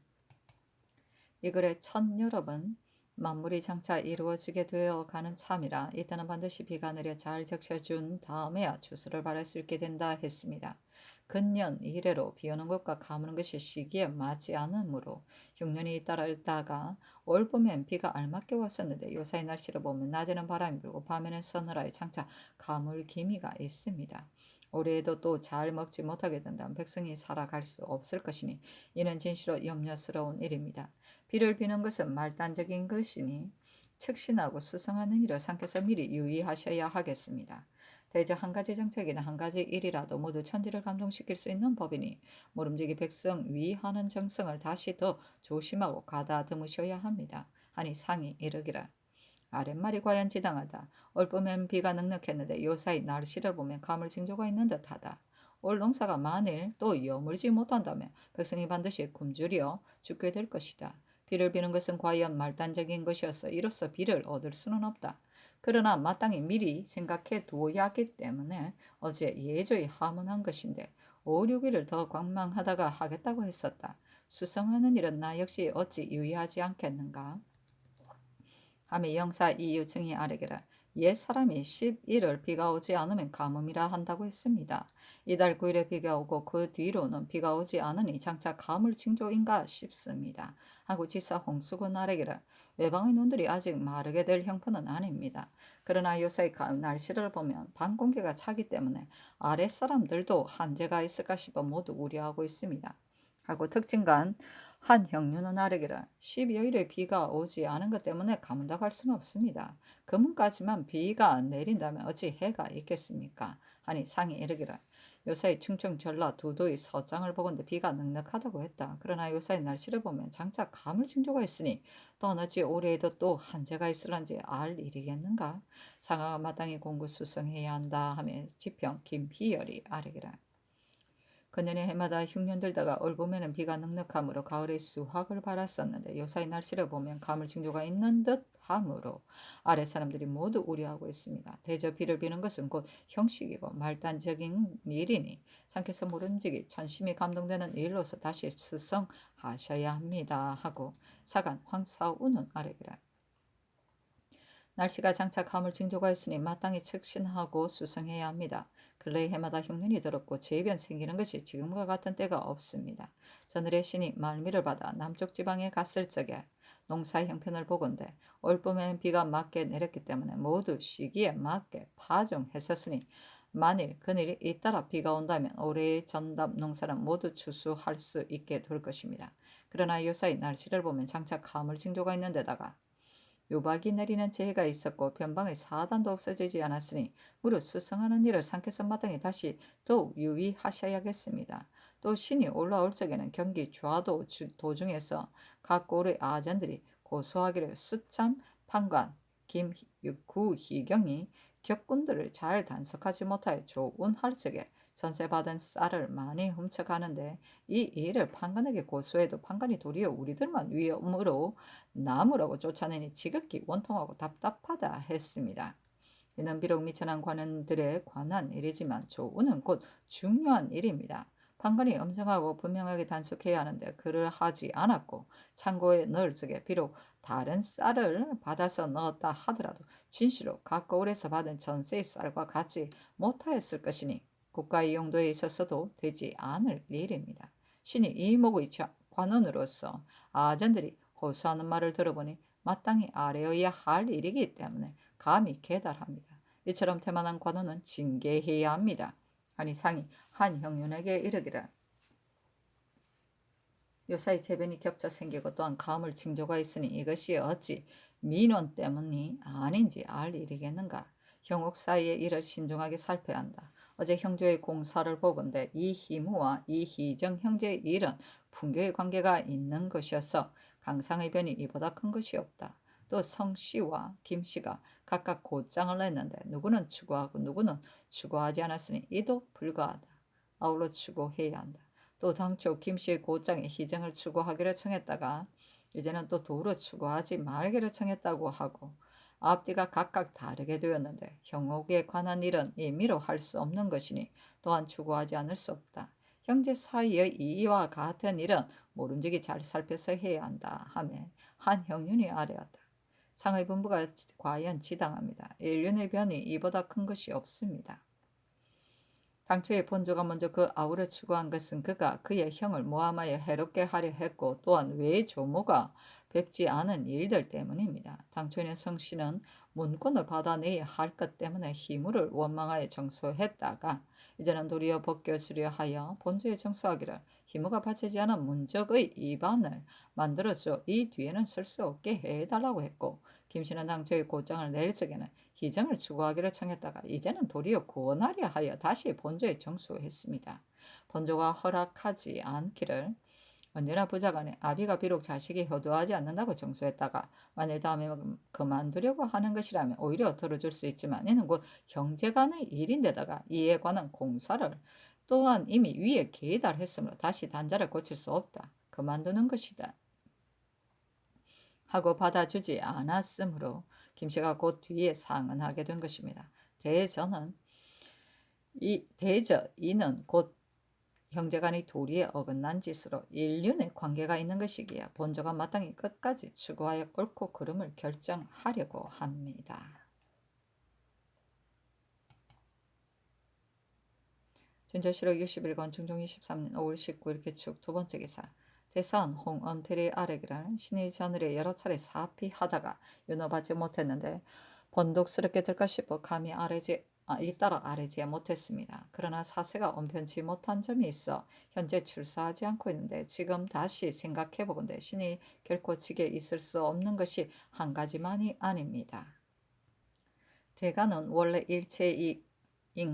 이 글의 첫 여럽은 만물이 장차 이루어지게 되어 가는 참이라 이때는 반드시 비가 내려 잘 적셔준 다음에야 추수를 바랄 수 있게 된다 했습니다. 근년 이래로 비오는 것과 가무는 것이 시기에 맞지 않으므로 6년이 따르다가 올 봄엔 비가 알맞게 왔었는데 요사이 날씨를 보면 낮에는 바람이 불고 밤에는 서늘하여 장차 가물 기미가 있습니다. 올해에도 또 잘 먹지 못하게 된다면 백성이 살아갈 수 없을 것이니 이는 진실로 염려스러운 일입니다. 비를 비는 것은 말단적인 것이니 측신하고 수성하는 일을 상께서 미리 유의하셔야 하겠습니다. 대저 한 가지 정책이나 한 가지 일이라도 모두 천지를 감동시킬 수 있는 법이니 모름지기 백성 위하는 정성을 다시 더 조심하고 가다듬으셔야 합니다. 하니 상이 이르기를 아랫말이 과연 지당하다. 올 봄엔 비가 넉넉했는데 요사이 날씨를 보면 가물징조가 있는 듯하다. 올 농사가 만일 또 여물지 못한다면 백성이 반드시 굶주려 죽게 될 것이다. 비를 비는 것은 과연 말단적인 것이어서 이로써 비를 얻을 수는 없다. 그러나 마땅히 미리 생각해 두어야 하기 때문에 어제 예조히 하문한 것인데 5, 6일을 더 관망하다가 하겠다고 했었다. 수성하는 일은 나 역시 어찌 유의하지 않겠는가? 하며 영사 이유증이 아래기를 옛 사람이 10일을 비가 오지 않으면 가뭄이라 한다고 했습니다. 이달 9일에 비가 오고 그 뒤로는 비가 오지 않으니 장차 가물징조인가 싶습니다. 하고 지사 홍수근 아래기를 외방의 논들이 아직 마르게 될 형편은 아닙니다. 그러나 요새 날씨를 보면 밤 공기가 차기 때문에 아랫사람들도 한재가 있을까 싶어 모두 우려하고 있습니다. 하고 특징간 한 형류는 아래기를 12여일에 비가 오지 않은 것 때문에 가문다고 할 수는 없습니다. 그문까지만 비가 내린다면 어찌 해가 있겠습니까? 하니 상이 이르기를 요사이 충청 전라 두도의 서장을 보건대 비가 넉넉하다고 했다. 그러나 요사이 날씨를 보면 장차 가물징조가 있으니 또한 어찌 올해에도 또 한재가 있을런지 알 일이겠는가? 상하가 마땅히 공구수성해야 한다 하며 지평 김희열이 아래기를 그년의 해마다 흉년 들다가 올 봄에는 비가 넉넉하므로 가을에 수확을 바랐었는데 요사이 날씨를 보면 가물징조가 있는 듯 하므로 아래 사람들이 모두 우려하고 있습니다. 대저 비를 비는 것은 곧 형식이고 말단적인 일이니 상께서 모름지기 천심이 감동되는 일로서 다시 수성하셔야 합니다. 하고 사간 황사우는 아래기라 날씨가 장차 가물징조가 있으니 마땅히 책신하고 수성해야 합니다. 근래 해마다 흉년이 들었고 재변 생기는 것이 지금과 같은 때가 없습니다. 저늘의 신이 말미를 받아 남쪽 지방에 갔을 적에 농사 형편을 보건대 올 봄에는 비가 맞게 내렸기 때문에 모두 시기에 맞게 파종했었으니 만일 그늘이 잇따라 비가 온다면 올해의 전답 농사는 모두 추수할 수 있게 될 것입니다. 그러나 요사이 날씨를 보면 장차 가물징조가 있는 데다가 요박이 내리는 재해가 있었고 변방의 사단도 없어지지 않았으니 무릇 수성하는 일을 상께서 마땅히 다시 더욱 유의하셔야겠습니다. 또 신이 올라올 적에는 경기 좌도 도중에서 각 고을의 아전들이 고소하기를 수참 판관 김구희경이 격군들을 잘 단속하지 못하여 조운할 적에 전세받은 쌀을 많이 훔쳐가는데 이 일을 판관에게 고소해도 판관이 도리어 우리들만 위험으로 나무라고 쫓아내니 지극히 원통하고 답답하다 했습니다. 이는 비록 미천한 관원들에 관한 일이지만 조우는 곧 중요한 일입니다. 판관이 엄정하고 분명하게 단속해야 하는데 그를 하지 않았고 창고에 넣을 적에 비록 다른 쌀을 받아서 넣었다 하더라도 진시로 각 거울에서 받은 전세의 쌀과 같이 못하였을 것이니 국가의 용도에 있어서도 되지 않을 일입니다. 신이 이목의 관원으로서 아전들이 호소하는 말을 들어보니 마땅히 아뢰어야 할 일이기 때문에 감히 계달합니다. 이처럼 태만한 관원은 징계해야 합니다. 하니 상이 한 형륜에게 이르기를 요사이 재변이 겹쳐 생기고 또한 가물 징조가 있으니 이것이 어찌 민원 때문이 아닌지 알 일이겠는가. 형옥 사이의 일을 신중하게 살펴야 한다. 어제 형조의 공사를 보건대 이희무와 이희정 형제의 일은 풍교의 관계가 있는 것이어서 강상의 변이 이보다 큰 것이 없다. 또 성씨와 김씨가 각각 곧장을 냈는데 누구는 추구하고 누구는 추구하지 않았으니 이도 불가하다. 아울러 추구해야 한다. 또 당초 김씨의 곧장에 희정을 추구하기를 청했다가 이제는 또 도로 추구하지 말기를 청했다고 하고 앞뒤가 각각 다르게 되었는데 형옥에 관한 일은 임의로 할 수 없는 것이니 또한 추구하지 않을 수 없다. 형제 사이의 이와 같은 일은 모름지기 잘 살펴서 해야 한다 하며 한 형륜이 아뢰었다. 상의 분부가 과연 지당합니다. 인륜의 변이 이보다 큰 것이 없습니다. 당초에 본조가 먼저 그 아우를 추구한 것은 그가 그의 형을 모함하여 해롭게 하려 했고 또한 외 조모가 뵙지 않은 일들 때문입니다. 당초에는 성씨는 문권을 받아내야 할 것 때문에 희무를 원망하여 정소했다가 이제는 도리어 벗겨주려 하여 본조에 정소하기를 희무가 바치지 않은 문적의 입안을 만들어줘 이 뒤에는 쓸 수 없게 해달라고 했고, 김씨는 당초에 곧장을 낼 적에는 희정을 추구하기를 청했다가 이제는 도리어 구원하려 하여 다시 본조에 정수했습니다. 본조가 허락하지 않기를 언제나 부자간에 아비가 비록 자식이 효도하지 않는다고 정수했다가 만일 다음에 그만두려고 하는 것이라면 오히려 들어줄 수 있지만 이는 곧 형제간의 일인데다가 이에 관한 공사를 또한 이미 위에 계달했으므로 다시 단자를 고칠 수 없다. 그만두는 것이다. 하고 받아주지 않았으므로 김씨가 곧 뒤에 상언하게 된 것입니다. 이는 곧 형제간의 도리에 어긋난 짓으로 일륜의 관계가 있는 것이기에 본조가 마땅히 끝까지 추구하여 옳고 그름을 결정하려고 합니다. 준조실록 61권 중종 23년 5월 19일 개축 두 번째 기사. 대사원 홍언필이 아뢰기를 신이 전을에 여러 차례 사피하다가 윤호받지 못했는데 번독스럽게 들까 싶어 감히 잇따라 아뢰지 못했습니다. 그러나 사세가 온편치 못한 점이 있어 현재 출사하지 않고 있는데 지금 다시 생각해보건대 신이 결코 지게 있을 수 없는 것이 한 가지만이 아닙니다. 대가는 원래 일체인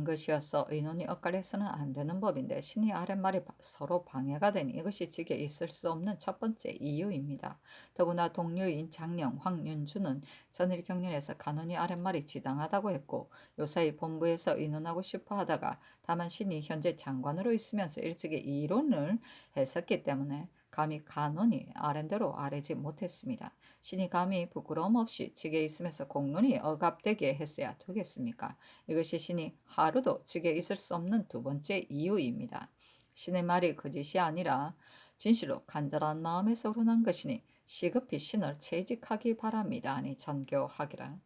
것이어서 의논이 엇갈려서는 안 되는 법인데 신이 아랫말이 서로 방해가 되니 이것이 직에 있을 수 없는 첫 번째 이유입니다. 더구나 동료인 장령 황윤주는 전일 경륜에서 간원이 아랫말이 지당하다고 했고 요사이 본부에서 의논하고 싶어 하다가 다만 신이 현재 장관으로 있으면서 일찍이 이론을 했었기 때문에 감히 간원이 아랜대로 아뢰지 못했습니다. 신이 감히 부끄러움 없이 직에 있으면서 공론이 억압되게 했어야 되겠습니까? 이것이 신이 하루도 직에 있을 수 없는 두 번째 이유입니다. 신의 말이 거짓이 아니라 진실로 간절한 마음에서 우러난 것이니 시급히 신을 채직하기 바랍니다. 아니 전교하기라.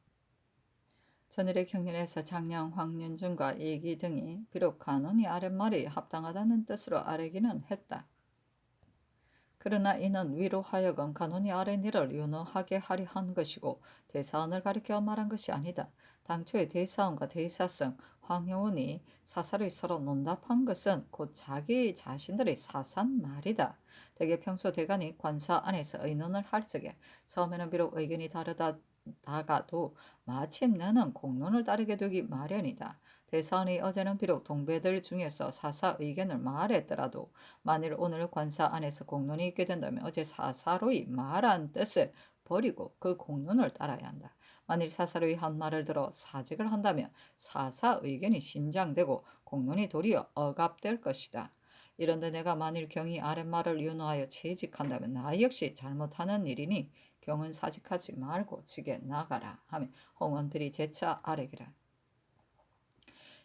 전일의 경륜에서 장령 황윤준과 이기 등이 비록 간원이 아랫말이 합당하다는 뜻으로 아뢰기는 했다. 그러나 이는 위로 하여금 간원이 아랫일을 윤허하게 하려 한 것이고 대사원을 가리켜 말한 것이 아니다. 당초에 대사원과 대사성 황효운이 사사로이 서로 논답한 것은 곧 자기 자신들의 사산 말이다. 대개 평소 대간이 관사 안에서 의논을 할 적에 처음에는 비록 의견이 다르다가도 마침내는 공론을 따르게 되기 마련이다. 대사원이 어제는 비록 동배들 중에서 사사 의견을 말했더라도 만일 오늘 관사 안에서 공론이 있게 된다면 어제 사사로이 말한 뜻을 버리고 그 공론을 따라야 한다. 만일 사사로이 한 말을 들어 사직을 한다면 사사 의견이 신장되고 공론이 도리어 억압될 것이다. 이런데 내가 만일 경이 아랫말을 윤호하여 채직한다면 나 역시 잘못하는 일이니 경은 사직하지 말고 직에 나가라 하며 홍원필이 재차 아뢰기를.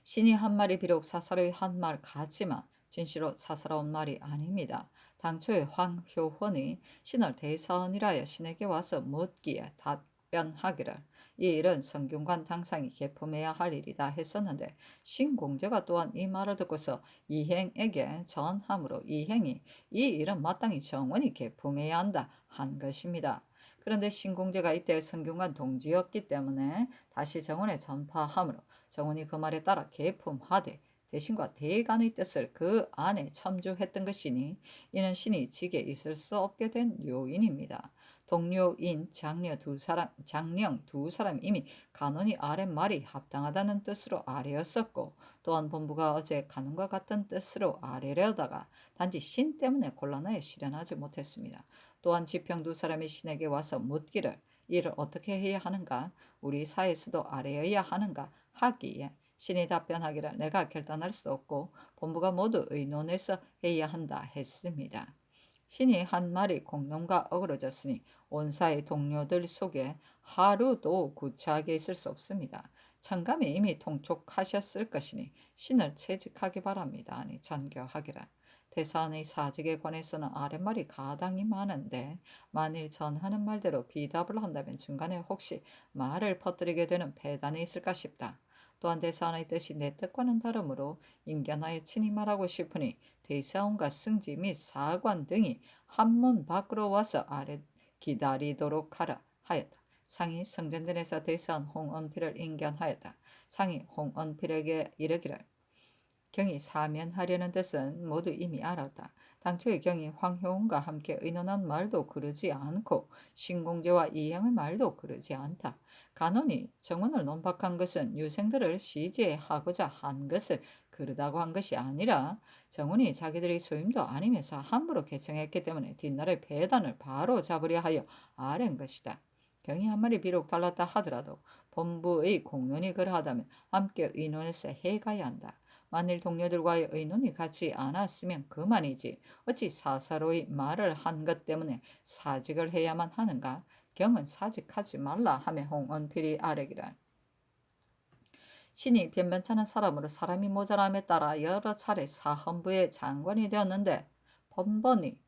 신이 한 말이 비록 사사로이 한 말 같지만 진실로 사사로운 말이 아닙니다. 당초에 황효헌이 신을 대사원이라여 신에게 와서 묻기에 답변하기를 이 일은 성균관 당상이 개품해야 할 일이다 했었는데 신공제가 또한 이 말을 듣고서 이행에게 전함으로 이행이 이 일은 마땅히 정원이 개품해야 한다 한 것입니다. 그런데 신공제가 이때 성균관 동지였기 때문에 다시 정원에 전파하므로 정원이 그 말에 따라 개품하되 대신과 대간의 뜻을 그 안에 첨주했던 것이니 이는 신이 직에 있을 수 없게 된 요인입니다. 동료인 장령 두 사람이 이미 간원이 아랫말이 합당하다는 뜻으로 아뢰었었고 또한 본부가 어제 간원과 같은 뜻으로 아뢰려다가 단지 신 때문에 곤란하여 실현하지 못했습니다. 또한 지평 두 사람이 신에게 와서 묻기를 이를 어떻게 해야 하는가? 우리 사에서도 아뢰어야 하는가? 하기에 신이 답변하기를 내가 결단할 수 없고 본부가 모두 의논해서 해야 한다 했습니다. 신이 한 말이 공론과 어그러졌으니 온사의 동료들 속에 하루도 구차하게 있을 수 없습니다. 청감이 이미 통촉하셨을 것이니 신을 채직하기 바랍니다. 아니 전교하기라. 대사원의 사직에 관해서는 아랫말이 가당이 많은데 만일 전하는 말대로 비답을 한다면 중간에 혹시 말을 퍼뜨리게 되는 폐단이 있을까 싶다. 또한 대사원의 뜻이 내 뜻과는 다르므로 인견하여 친히 말하고 싶으니 대사원과 승지 및 사관 등이 한문 밖으로 와서 아래 기다리도록 하라 하였다. 상이 성전전에서 대사원 홍언필을 인견하였다. 상이 홍언필에게 이르기를 경이 사면하려는 뜻은 모두 이미 알았다. 당초에 경이 황효운과 함께 의논한 말도 그러지 않고 신공제와 이행의 말도 그러지 않다. 간원이 정원을 논박한 것은 유생들을 시제하고자 한 것을 그러다고 한 것이 아니라 정원이 자기들의 소임도 아니면서 함부로 개청했기 때문에 뒷날의 배단을 바로 잡으려 하여 아랜 것이다. 경이 한 말이 비록 달랐다 하더라도 본부의 공론이 그러하다면 함께 의논해서 해가야 한다. 만일 동료들과의 의논이 같지 않았으면 그만이지 어찌 사사로이 말을 한 것 때문에 사직을 해야만 하는가. 경은 사직하지 말라 하며 홍언필이 아뢰기를 신이 변변찮은 사람으로 사람이 모자람에 따라 여러 차례 사헌부의 장관이 되었는데 번번이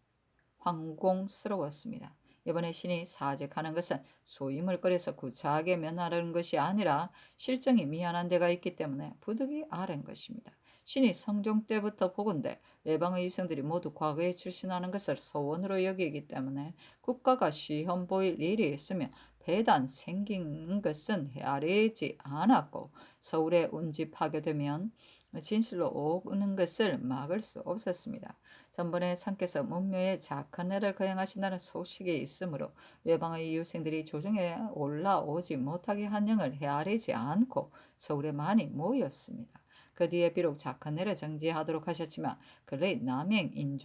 황공스러웠습니다. 이번에 신이 사직하는 것은 소임을 꺼려서 구차하게 면하려는 것이 아니라 실정이 미안한 데가 있기 때문에 부득이 아랜 것입니다. 신이 성종 때부터 보건대 외방의 유생들이 모두 과거에 출신하는 것을 소원으로 여기기 때문에 국가가 시험 보일 일이 있으면 배단 생긴 것은 헤아리지 않았고 서울에 운집하게 되면 진실로 오는 것을 막을 수 없었습니다. 전번에 상께서 문묘에 작은 애를 거행하신다는 소식이 있으므로 외방의 이웃생들이 조정에 올라오지 못하게 한영을 헤아리지 않고 서울에 많이 모였습니다. 그 뒤에 비록 작은 애를 정지하도록 하셨지만 근래 남행인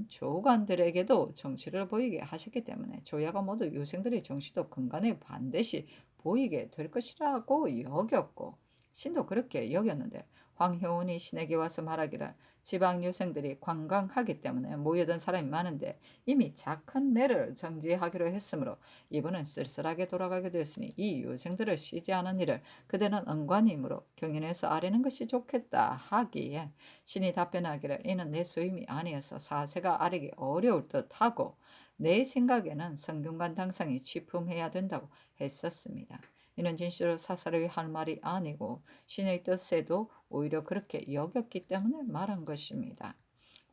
조관들에게도 정치를 보이게 하셨기 때문에 조야가 모두 유생들의 정치도 근간에 반드시 보이게 될 것이라고 여겼고 신도 그렇게 여겼는데 황효운이 신에게 와서 말하기를 지방 유생들이 관광하기 때문에 모여든 사람이 많은데 이미 작은 내를 정지하기로 했으므로 이번은 쓸쓸하게 돌아가게 되었으니 이 유생들을 시지하는 일을 그대는 은관이므로 경연해서 아뢰는 것이 좋겠다 하기에 신이 답변하기를 이는 내 소임이 아니어서 사세가 아뢰기 어려울 듯하고 내 생각에는 성균관 당상이 취품해야 된다고 했었습니다. 이는 진실로 사사로이 할 말이 아니고 신의 뜻에도 오히려 그렇게 여겼기 때문에 말한 것입니다.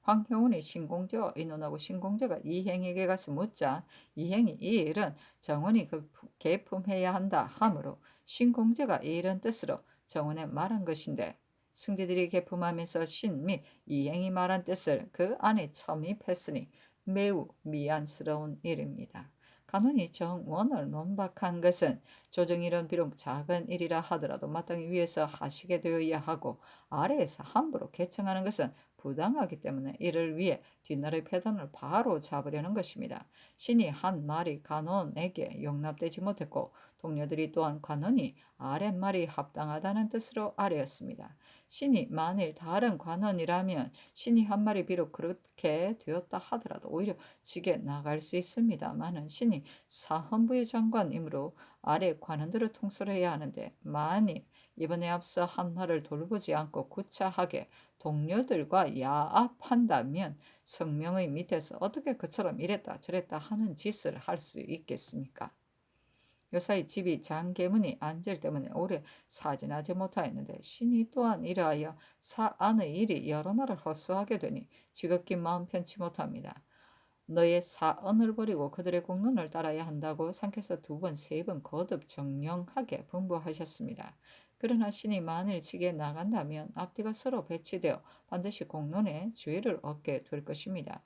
황효운이 신공제와 의논하고 신공제가 이행에게 가서 묻자 이행이 이 일은 정원이 개품해야 한다 하므로 신공제가 이 일은 뜻으로 정원에 말한 것인데 승지들이 개품하면서 신 및 이행이 말한 뜻을 그 안에 첨입했으니 매우 미안스러운 일입니다. 간원이 정원을 논박한 것은 조정일은 비록 작은 일이라 하더라도 마땅히 위에서 하시게 되어야 하고 아래에서 함부로 개청하는 것은 부당하기 때문에 이를 위해 뒷날의 패단을 바로 잡으려는 것입니다. 신이 한 말이 간원에게 용납되지 못했고 동료들이 또한 간원이 아랫말이 합당하다는 뜻으로 아뢰었습니다. 신이 만일 다른 관원이라면 신이 한 말이 비록 그렇게 되었다 하더라도 오히려 직에 나갈 수 있습니다만은 신이 사헌부의 장관이므로 아래 관원들을 통솔해야 하는데 만일 이번에 앞서 한 말을 돌보지 않고 구차하게 동료들과 야합한다면 성명의 밑에서 어떻게 그처럼 이랬다 저랬다 하는 짓을 할 수 있겠습니까? 요사이 집이 장계문이 안질 때문에 오래 사진하지 못하였는데 신이 또한 이러하여 사안의 일이 여러 날을 헛수하게 되니 지극히 마음 편치 못합니다. 너의 사언을 버리고 그들의 공론을 따라야 한다고 상께서 2번, 3번 거듭 정령하게 분부하셨습니다. 그러나 신이 만일 직에 나간다면 앞뒤가 서로 배치되어 반드시 공론에 주의를 얻게 될 것입니다.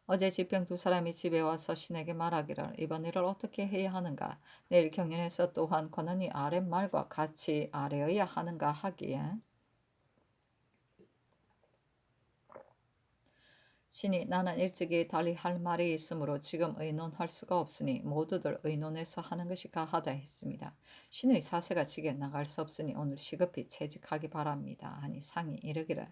어제 지평 2사람이 집에 와서 신에게 말하기를 이번 일을 어떻게 해야 하는가 내일 경연에서 또한 권한이 아랫말과 같이 아뢰어야 하는가 하기에 신이 나는 일찍이 달리 할 말이 있으므로 지금 의논할 수가 없으니 모두들 의논해서 하는 것이 가하다 했습니다. 신의 사세가 직에 나갈 수 없으니 오늘 시급히 채직하기 바랍니다 하니 상이 이르기를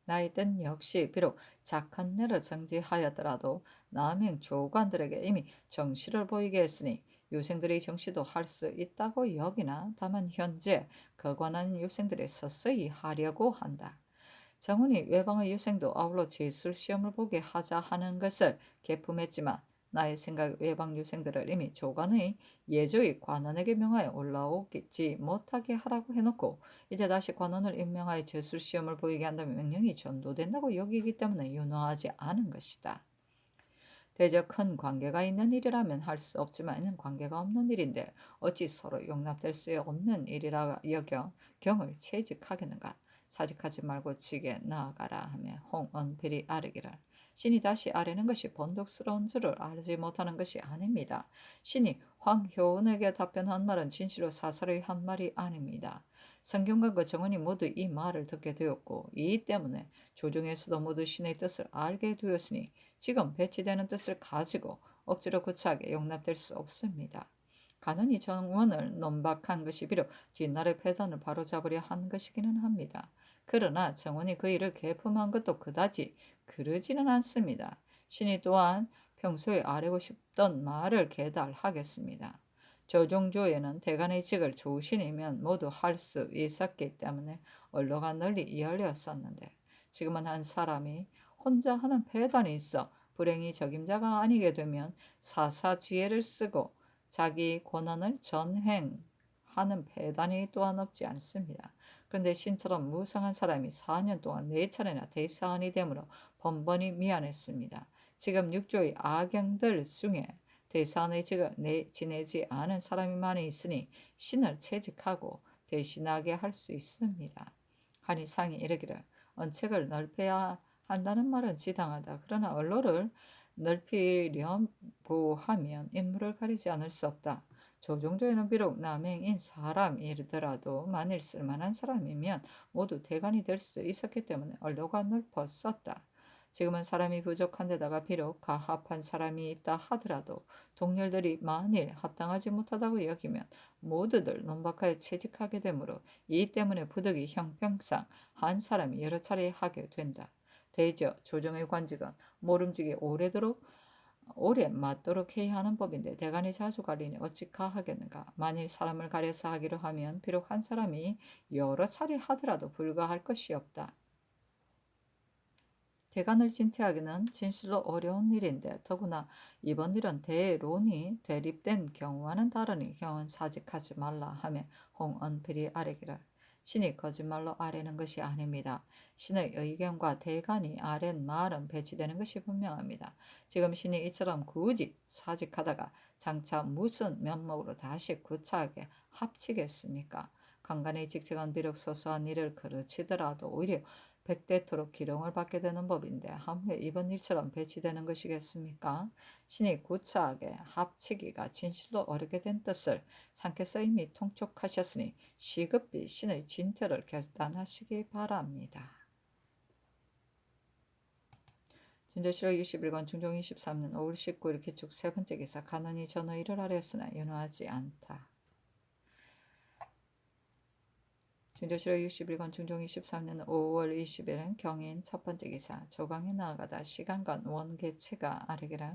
나의 뜻 역시 비록 작은 내를 정지하였더라도 남행 조관들에게 이미 정시를 보이게 했으니 유생들의 정시도 할 수 있다고 여기나 다만 현재 거관한 유생들이 서서히 하려고 한다. 정훈이 외방의 유생도 아울러 제술 시험을 보게 하자 하는 것을 계품했지만 나의 생각 외박 유생들을 이미 조간의 예조의 관원에게 명하여 올라오지 못하게 하라고 해놓고 이제 다시 관원을 임명하여 제술시험을 보이게 한다면 명령이 전도된다고 여기기 때문에 윤호하지 않은 것이다. 대저 큰 관계가 있는 일이라면 할 수 없지만 이는 관계가 없는 일인데 어찌 서로 용납될 수 없는 일이라 여겨 경을 채직하겠는가. 사직하지 말고 지게 나아가라 하며 홍언필이 아뢰기를 신이 다시 아뢰는 것이 번독스러운 줄을 알지 못하는 것이 아닙니다. 신이 황효은에게 답변한 말은 진실로 사설의 한 말이 아닙니다. 성경과 그 정언이 모두 이 말을 듣게 되었고 이 때문에 조정에서도 모두 신의 뜻을 알게 되었으니 지금 배치되는 뜻을 가지고 억지로 구차하게 용납될 수 없습니다. 간언이 정원을 논박한 것이 비록 뒷날의 패단을 바로잡으려 한 것이기는 합니다. 그러나 정원이 그 일을 개품한 것도 그다지 그러지는 않습니다. 신이 또한 평소에 아뢰고 싶던 말을 계달하겠습니다. 조종조에는 대간의 직을 조신이면 모두 할 수 있었기 때문에 언로가 널리 열렸었는데 지금은 한 사람이 혼자 하는 배단이 있어 불행히 적임자가 아니게 되면 사사지혜를 쓰고 자기 권한을 전행하는 배단이 또한 없지 않습니다. 그런데 신처럼 무상한 사람이 4년 동안 4차례나 대사한이 되므로 번번이 미안했습니다. 지금 육조의 악영들 중에 대사한의 직을 지내지 않은 사람이 많이 있으니 신을 채직하고 대신하게 할 수 있습니다. 하니 상이 이르기를 언책을 넓혀야 한다는 말은 지당하다. 그러나 언로를 넓히려고 하면 인물을 가리지 않을 수 없다. 조종조에는 비록 남행인 사람이더라도 만일 쓸만한 사람이면 모두 대관이 될 수 있었기 때문에 언로가 넓었었다. 지금은 사람이 부족한 데다가 비록 가합한 사람이 있다 하더라도 동료들이 만일 합당하지 못하다고 여기면 모두들 논박하여 채직하게 되므로 이 때문에 부득이 형평상 한 사람이 여러 차례 하게 된다. 대저 조정의 관직은 모름지기 오래 맞도록 해야 하는 법인데 대간이 자주 갈리니 어찌 가하겠는가. 만일 사람을 가려서 하기로 하면 비록 한 사람이 여러 차례 하더라도 불가할 것이 없다. 대간을 진퇴하기는 진실로 어려운 일인데 더구나 이번 일은 대론이 대립된 경우와는 다르니 경은 사직하지 말라 하며 홍언필이 아뢰기를 신이 거짓말로 아뢰는 것이 아닙니다. 신의 의견과 대간이 아랜 말은 배치되는 것이 분명합니다. 지금 신이 이처럼 굳이 사직하다가 장차 무슨 면목으로 다시 구차하게 합치겠습니까? 강간의 직책은 비록 소소한 일을 그르치더라도 오히려 백대토록 기령을 받게 되는 법인데 하물며 이번 일처럼 배치되는 것이겠습니까? 신이 구차하게 합치기가 진실로 어렵게 된 뜻을 상께서 이미 통촉하셨으니 시급히 신의 진퇴를 결단하시기 바랍니다. 진조실록 61권 중종 23년 5월 19일 기축 세 번째 기사 간언이 전의를 하였으나 윤호하지 않다. 진조실록 61권 중종 23년 5월 20일은 경인 첫 번째 기사 조강에 나아가다 시간간 원개체가 아뢰기를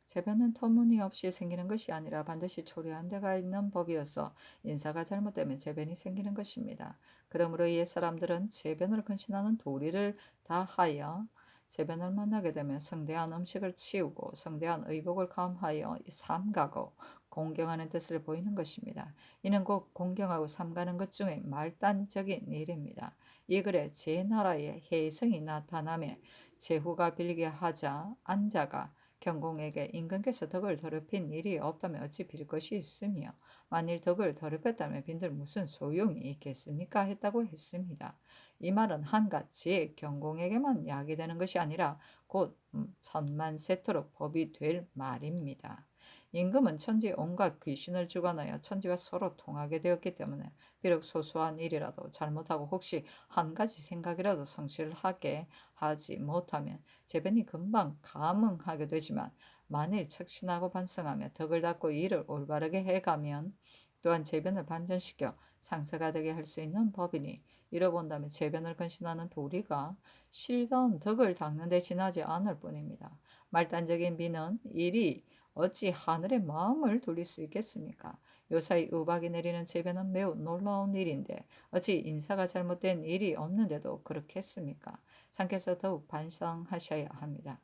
재변은 터무니없이 생기는 것이 아니라 반드시 초래한 데가 있는 법이어서 인사가 잘못되면 재변이 생기는 것입니다. 그러므로 옛 사람들은 재변을 근신하는 도리를 다하여 재변을 만나게 되면 성대한 음식을 치우고 성대한 의복을 감하여 삼가고 공경하는 뜻을 보이는 것입니다. 이는 곧 공경하고 삼가는 것 중에 말단적인 일입니다. 이 글에 제 나라에 혜성이 나타나며 제후가 빌게 하자 안자가 경공에게 임금께서 덕을 더럽힌 일이 없다면 어찌 빌 것이 있으며 만일 덕을 더럽혔다면 빈들 무슨 소용이 있겠습니까? 했다고 했습니다. 이 말은 한갓 경공에게만 야기되는 것이 아니라 곧 천만세토록 법이 될 말입니다. 임금은 천지 온갖 귀신을 주관하여 천지와 서로 통하게 되었기 때문에 비록 소소한 일이라도 잘못하고 혹시 한 가지 생각이라도 성실하게 하지 못하면 재변이 금방 감응하게 되지만 만일 척신하고 반성하며 덕을 닦고 일을 올바르게 해가면 또한 재변을 반전시켜 상세가 되게 할 수 있는 법이니 이뤄본다면 재변을 근신하는 도리가 실다운 덕을 닦는 데 지나지 않을 뿐입니다. 말단적인 비는 일이 어찌 하늘의 마음을 돌릴 수 있겠습니까? 요사이 우박이 내리는 재변은 매우 놀라운 일인데 어찌 인사가 잘못된 일이 없는데도 그렇겠습니까? 상께서 더욱 반성하셔야 합니다.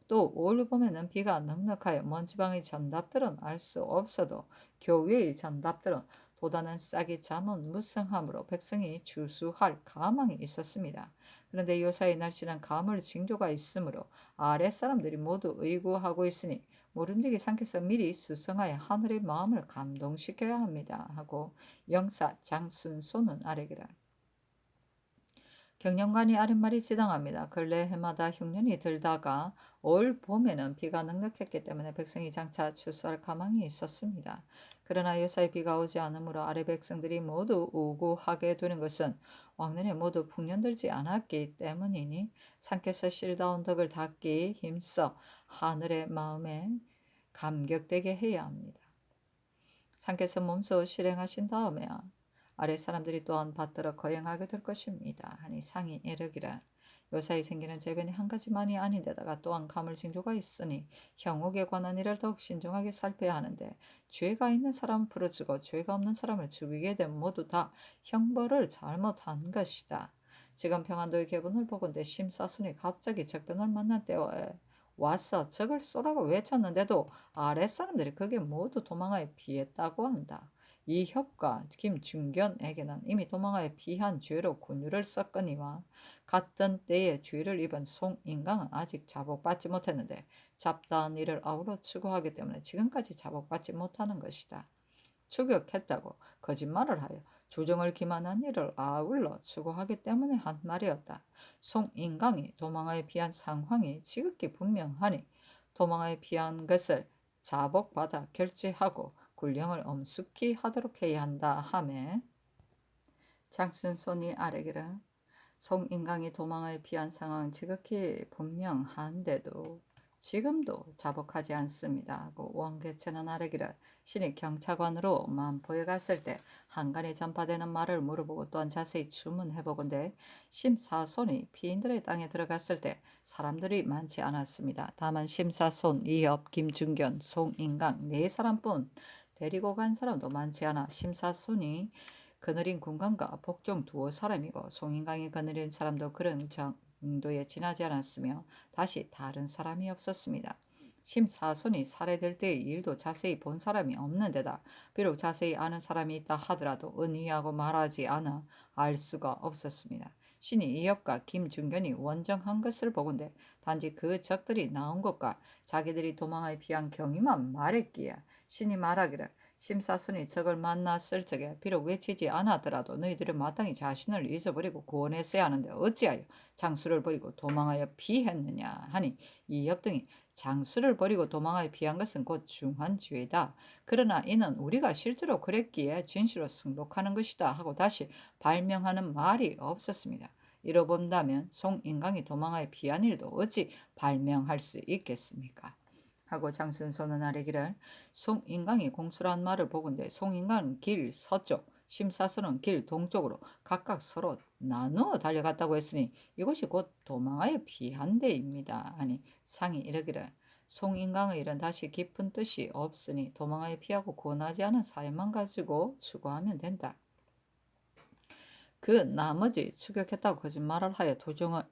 또 올 봄에는 비가 넉넉하여 먼지방의 정답들은 알 수 없어도 교회의 정답들은 보다는 싹이 잠은 무성함으로 백성이 주수할 가망이 있었습니다. 그런데 요사이 날씨는 가물 징조가 있으므로 아랫사람들이 모두 의구하고 있으니 모름지기 상께서 미리 수성하여 하늘의 마음을 감동시켜야 합니다 하고 영사 장순소는 아래기라. 경영관이 아랫말이 지당합니다. 근래 해마다 흉년이 들다가 올 봄에는 비가 넉넉했기 때문에 백성이 장차 추수할 가망이 있었습니다. 그러나 요사이 비가 오지 않으므로 아래 백성들이 모두 우고하게 되는 것은 왕년에 모두 풍년들지 않았기 때문이니 산께서 실다운 덕을 닦기 힘써 하늘의 마음에 감격되게 해야 합니다. 산께서 몸소 실행하신 다음에 아래 사람들이 또한 받들어 거행하게 될 것입니다. 하니 상이 이르기를 요사이 생기는 재변이 한 가지만이 아닌데다가 또한 가물징조가 있으니 형옥에 관한 일을 더욱 신중하게 살펴야 하는데 죄가 있는 사람은 부르짖고 죄가 없는 사람을 죽이게 되면 모두 다 형벌을 잘못한 것이다. 지금 평안도의 계본을 보건대 심사순이 갑자기 적변을 만난 때에 와서 적을 쏘라고 외쳤는데도 아랫사람들이 그게 모두 도망하여 피했다고 한다. 이 협과 김중견에게는 이미 도망하여 피한 죄로 군유를 썼거니와 같던 때에 죄를 입은 송인강은 아직 자복받지 못했는데 잡다한 일을 아우러 추구하기 때문에 지금까지 자복받지 못하는 것이다. 추격했다고 거짓말을 하여 조정을 기만한 일을 아울러 추구하기 때문에 한 말이었다. 송인강이 도망하여 피한 상황이 지극히 분명하니 도망하여 피한 것을 자복받아 결제하고 군령을 엄숙히 하도록 해야 한다 하매 장순손이 아래기를 송인강이 도망하여 피한 상황은 지극히 분명한데도 지금도 자복하지 않습니다 하고 원계체는 아래기를 신이 경차관으로 만포에 갔을 때 한간에 전파되는 말을 물어보고 또한 자세히 주문해보건대 심사손이 피인들의 땅에 들어갔을 때 사람들이 많지 않았습니다. 다만 심사손, 이협, 김중견, 송인강 네 사람뿐 데리고 간 사람도 많지 않아 심사손이 그늘인 군관과 복종 두어 사람이고 송인강이 그늘인 사람도 그런 정도에 지나지 않았으며 다시 다른 사람이 없었습니다. 심사손이 살해될 때의 일도 자세히 본 사람이 없는 데다 비록 자세히 아는 사람이 있다 하더라도 은희하고 말하지 않아 알 수가 없었습니다. 신이 이협과 김중견이 원정한 것을 보건대 단지 그 적들이 나온 것과 자기들이 도망하여 피한 경위만 말했기에 신이 말하기를 심사순이 적을 만났을 적에 비록 외치지 않았더라도 너희들은 마땅히 자신을 잊어버리고 구원했어야 하는데 어찌하여 장수를 버리고 도망하여 피했느냐 하니 이 협등이 장수를 버리고 도망하여 피한 것은 곧 중한 죄다. 그러나 이는 우리가 실제로 그랬기에 진실로 승복하는 것이다 하고 다시 발명하는 말이 없었습니다. 이로 본다면 송인강이 도망하여 피한 일도 어찌 발명할 수 있겠습니까? 하고 장순서는 아래기를 송인강이 공수란 말을 보건대 송인강은 길 서쪽, 심사선은 길 동쪽으로 각각 서로 나누어 달려갔다고 했으니 이것이 곧 도망하여 피한 데입니다. 아니 상이 이르기를 송인강의 일은 다시 깊은 뜻이 없으니 도망하여 피하고 구원하지 않은 사회만 가지고 추구하면 된다. 그 나머지 추격했다고 거짓말을 하여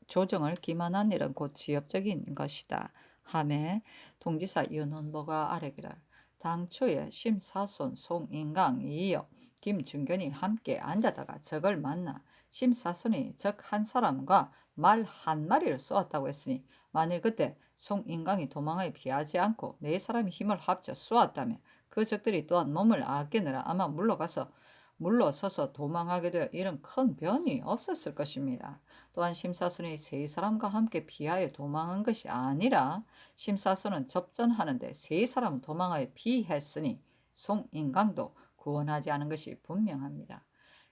조정을 기만한 일은 곧 지엽적인 것이다. 하매 동지사 윤원보가 아래기를 당초에 심사손 송인강 이어 김중견이 함께 앉아다가 적을 만나 심사손이 적 한 사람과 말 한 마리를 쏘았다고 했으니 만일 그때 송인강이 도망하여 피하지 않고 네 사람이 힘을 합쳐 쏘았다면 그 적들이 또한 몸을 아끼느라 아마 물러서서 도망하게 되어 이런 큰 변이 없었을 것입니다. 또한 심사순이 세 사람과 함께 피하여 도망한 것이 아니라 심사순은 접전하는데 세 사람은 도망하여 피했으니 송인강도 구원하지 않은 것이 분명합니다.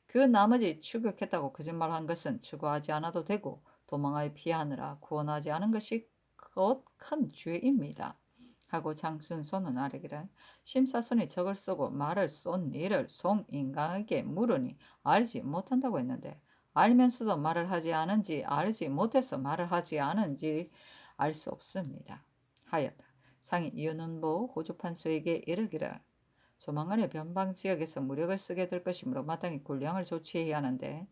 그 나머지 추격했다고 거짓말한 것은 추구하지 않아도 되고 도망하여 피하느라 구원하지 않은 것이 곧 큰 죄입니다. 하고 장순손은 아래기를 심사순이 적을 쏘고 말을 쏜 일을 송인강에게 물으니 알지 못한다고 했는데 알면서도 말을 하지 않은지 알지 못해서 말을 하지 않은지 알 수 없습니다. 하였다. 상이 이윤은보 호주판소에게 이르기를 조만간에 변방지역에서 무력을 쓰게 될 것이므로 마땅히 군량을 조치해야 하는데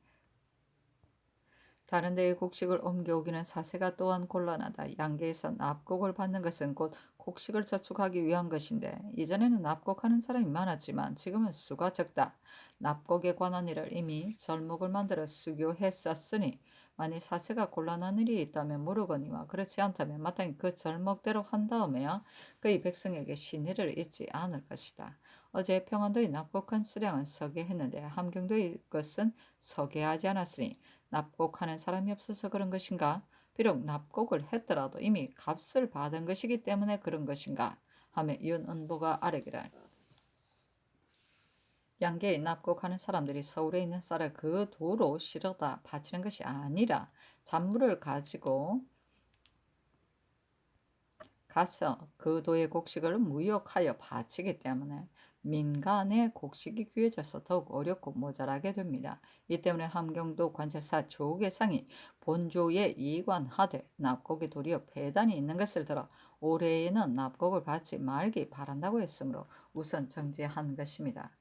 다른 데에 곡식을 옮겨오기는 사세가 또한 곤란하다. 양계에서 납곡을 받는 것은 곧 곡식을 저축하기 위한 것인데 이전에는 납곡하는 사람이 많았지만 지금은 수가 적다. 납곡에 관한 일을 이미 절목을 만들어 수교했었으니 만일 사세가 곤란한 일이 있다면 모르거니와 그렇지 않다면 마땅히 그 절목대로 한 다음에야 그의 백성에게 신의를 잊지 않을 것이다. 어제 평안도의 납곡한 수량은 서계했는데 함경도의 것은 서계하지 않았으니 납곡하는 사람이 없어서 그런 것인가? 비록 납곡을 했더라도 이미 값을 받은 것이기 때문에 그런 것인가? 하며 윤은보가 아뢰기를 양계에 납곡하는 사람들이 서울에 있는 쌀을 그 도로 실어다 바치는 것이 아니라 잔물을 가지고 가서 그 도의 곡식을 무역하여 바치기 때문에 민간의 곡식이 귀해져서 더욱 어렵고 모자라게 됩니다. 이 때문에 함경도 관찰사 조계상이 본조에 이관하되 납곡이 도리어 배단이 있는 것을 들어 올해에는 납곡을 받지 말기 바란다고 했으므로 우선 정지한 것입니다.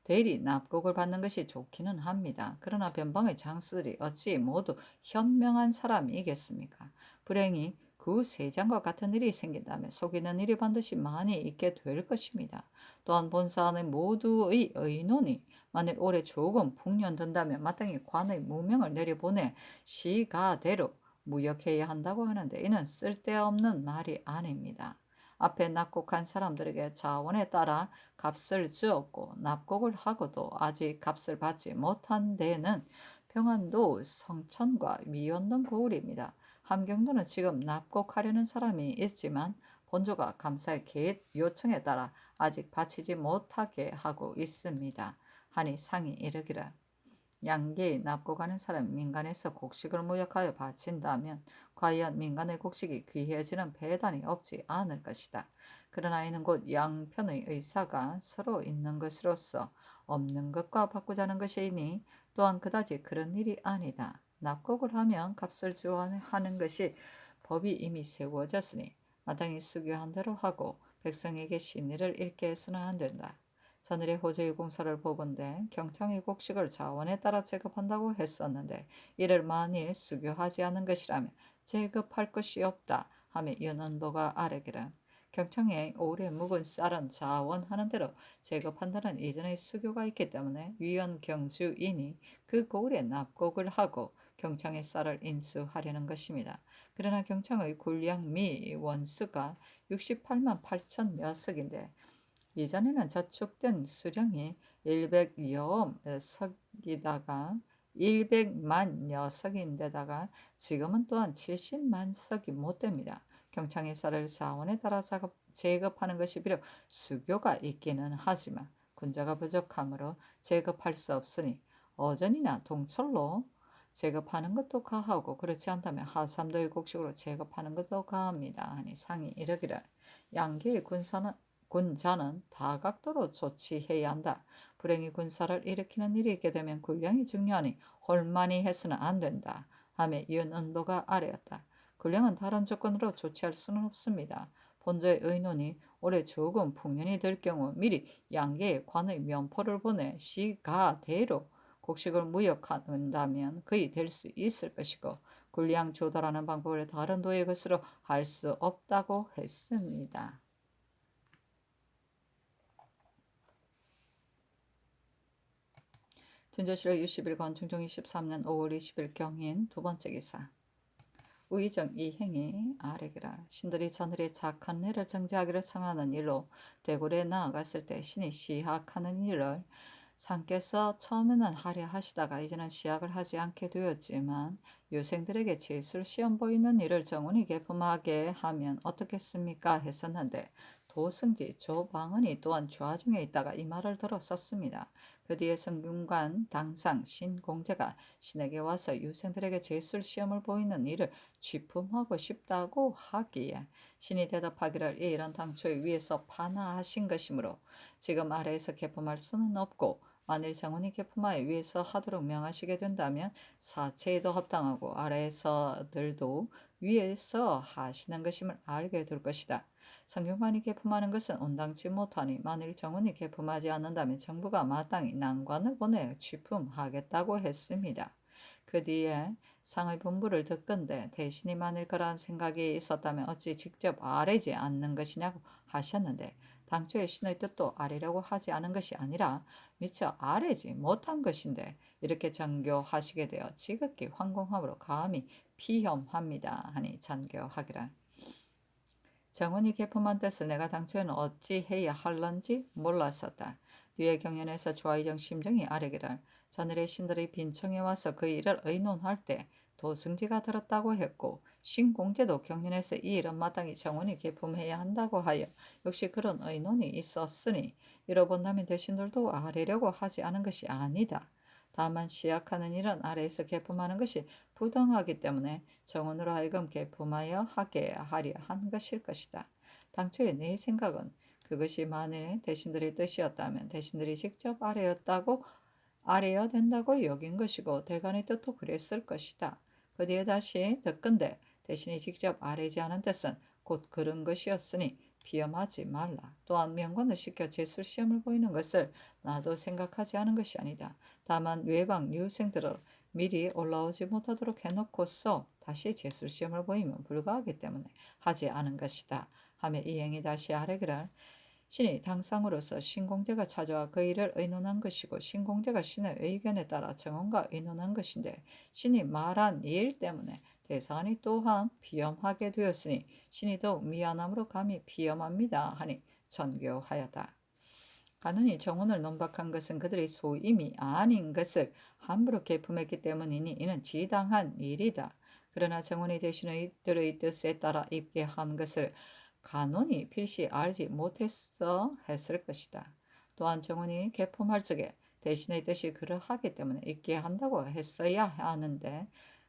대리 납곡을 받는 것이 좋기는 합니다. 그러나 변방의 장수들이 어찌 모두 현명한 사람이겠습니까? 불행히 그 세장과 같은 일이 생긴다면 속이는 일이 반드시 많이 있게 될 것입니다. 또한 본사 안의 모두의 의논이 만일 올해 조금 풍년된다면 마땅히 관의 무명을 내려보내 시가대로 무역해야 한다고 하는데 이는 쓸데없는 말이 아닙니다. 앞에 납곡한 사람들에게 자원에 따라 값을 지었고 납곡을 하고도 아직 값을 받지 못한 데는 평안도 성천과 미연동 고을입니다. 함경도는 지금 납곡하려는 사람이 있지만 본조가 감사의 계획 요청에 따라 아직 바치지 못하게 하고 있습니다. 하니 상이 이르기를 양계에 납곡하는 사람이 민간에서 곡식을 무역하여 바친다면 과연 민간의 곡식이 귀해지는 배단이 없지 않을 것이다. 그러나 이는 곧 양편의 의사가 서로 있는 것으로서 없는 것과 바꾸자는 것이니 또한 그다지 그런 일이 아니다. 납곡을 하면 값을 지원하는 것이 법이 이미 세워졌으니 마땅히 수교한 대로 하고 백성에게 신의를 잃게 해서는 안 된다. 전일에 호주의 공사를 보건대 경창의 곡식을 자원에 따라 제급한다고 했었는데 이를 만일 수교하지 않은 것이라면 제급할 것이 없다 하며 윤은보가 아뢰기를 경창에 오래 묵은 쌀은 자원하는 대로 제급한다는 이전의 수교가 있기 때문에 위원 경주인이 그 고을에 납곡을 하고 경창의 쌀을 인수하려는 것입니다. 그러나 경창의 군량 미 원수가 68만 8천 녀석인데 이전에는 저축된 수량이 100여 석이다가 100만 녀석인데다가 지금은 또한 70만 석이 못 됩니다. 경창의 쌀을 자원에 따라 제급하는 것이 비록 수교가 있기는 하지만 군자가 부족하므로 제급할 수 없으니 어전이나 동철로 제급하는 것도 가하고 그렇지 않다면 하삼도의 곡식으로 제급하는 것도 가합니다. 하니 상이 이르기를 양계의 군자는 다각도로 조치해야 한다. 불행히 군사를 일으키는 일이 있게 되면 군량이 중요하니 홀만히 해서는 안 된다. 하며 윤은보가 아뢰었다. 군량은 다른 조건으로 조치할 수는 없습니다. 본조의 의논이 올해 조금 풍년이 될 경우 미리 양계의 관의 면포를 보내 시가대로 곡식을 무역한다면 그이 될 수 있을 것이고 군량 조달하는 방법을 다른 도의 것으로 할 수 없다고 했습니다. 진조실록 60일건 중종 23년 5월 20일 경인 두 번째 기사 우의정 이행이 아래기라 신들이 전일에 작한 일을 정지하기를 청하는 일로 대궐에 나아갔을 때 신이 시학하는 일을 상께서 처음에는 하려 하시다가 이제는 시학을 하지 않게 되었지만 유생들에게 질술 시험 보이는 일을 정원이 개품하게 하면 어떻겠습니까 했었는데 도승지 조방은이 또한 좌중에 있다가 이 말을 들어 썼습니다. 그 뒤에 성균관 당상 신공제가 신에게 와서 유생들에게 질술 시험을 보이는 일을 쥐품하고 싶다고 하기에 신이 대답하기를 이 일은 당초에 위에서 판하하신 것이므로 지금 아래에서 개품할 수는 없고 만일 정원이 개품하여 위에서 하도록 명하시게 된다면 사체에도 합당하고 아래에서들도 위에서 하시는 것임을 알게 될 것이다. 성균관이 개품하는 것은 온당치 못하니 만일 정원이 개품하지 않는다면 정부가 마땅히 난관을 보내 취품하겠다고 했습니다. 그 뒤에 상의 분부를 듣건대 대신이 많을 거란 생각이 있었다면 어찌 직접 아뢰지 않는 것이냐고 하셨는데, 당초에 신의 뜻도 아뢰려고 하지 않은 것이 아니라 미처 아뢰지 못한 것인데 이렇게 전교하시게 되어 지극히 황공함으로 감히 피혐합니다 하니 전교하기를. 정훈이 개품한 뜻을 내가 당초에는 어찌 해야 할런지 몰랐었다. 뒤에 경연에서 조아이정 심정이 아뢰기를, 자늘의 신들의 빈청에 와서 그 일을 의논할 때 도승지가 들었다고 했고, 신공제도 경연에서 이 일은 마땅히 정훈이 개품해야 한다고 하여 역시 그런 의논이 있었으니 이러본다면 대신들도 아뢰려고 하지 않은 것이 아니다. 다만 시약하는 일은 아래에서 개품하는 것이 부당하기 때문에 정원으로 하여금 개품하여 하게 하려 한 것일 것이다. 당초에 내 생각은 그것이 만일 대신들의 뜻이었다면 대신들이 직접 아래야 된다고 여긴 것이고 대간의 뜻도 그랬을 것이다. 그 뒤에 다시 듣건대 대신이 직접 아래지 않은 뜻은 곧 그런 것이었으니 비염하지 말라. 또한 명관을 시켜 제술시험을 보이는 것을 나도 생각하지 않은 것이 아니다. 다만 외방 유생들을 미리 올라오지 못하도록 해놓고서 다시 제술시험을 보이면 불가하기 때문에 하지 않은 것이다 하며 이 행이 다시 아뢰기를, 신이 당상으로서 신공제가 찾아와 그 일을 의논한 것이고 신공제가 신의 의견에 따라 정원과 의논한 것인데, 신이 말한 일 때문에 대상이 또한 비염하게 되었으니 신이 더욱 미안함으로 감히 비염합니다 하니 전교하였다. 간운이 정원을 논박한 것은 그들의 소임이 아닌 것을 함부로 개품했기 때문이니 이는 지당한 일이다. 그러나 정원이 대신들의 뜻에 따라 입게 한 것을 간운이 필시 알지 못했어 했을 것이다. 또한 정원이 개품할 적에 대신의 뜻이 그러하기 때문에 입게 한다고 했어야 하는데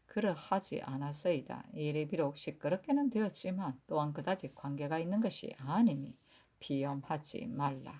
그러하지 않았어이다. 이 일이 비록 시끄럽게는 되었지만 또한 그다지 관계가 있는 것이 아니니 비염하지 말라.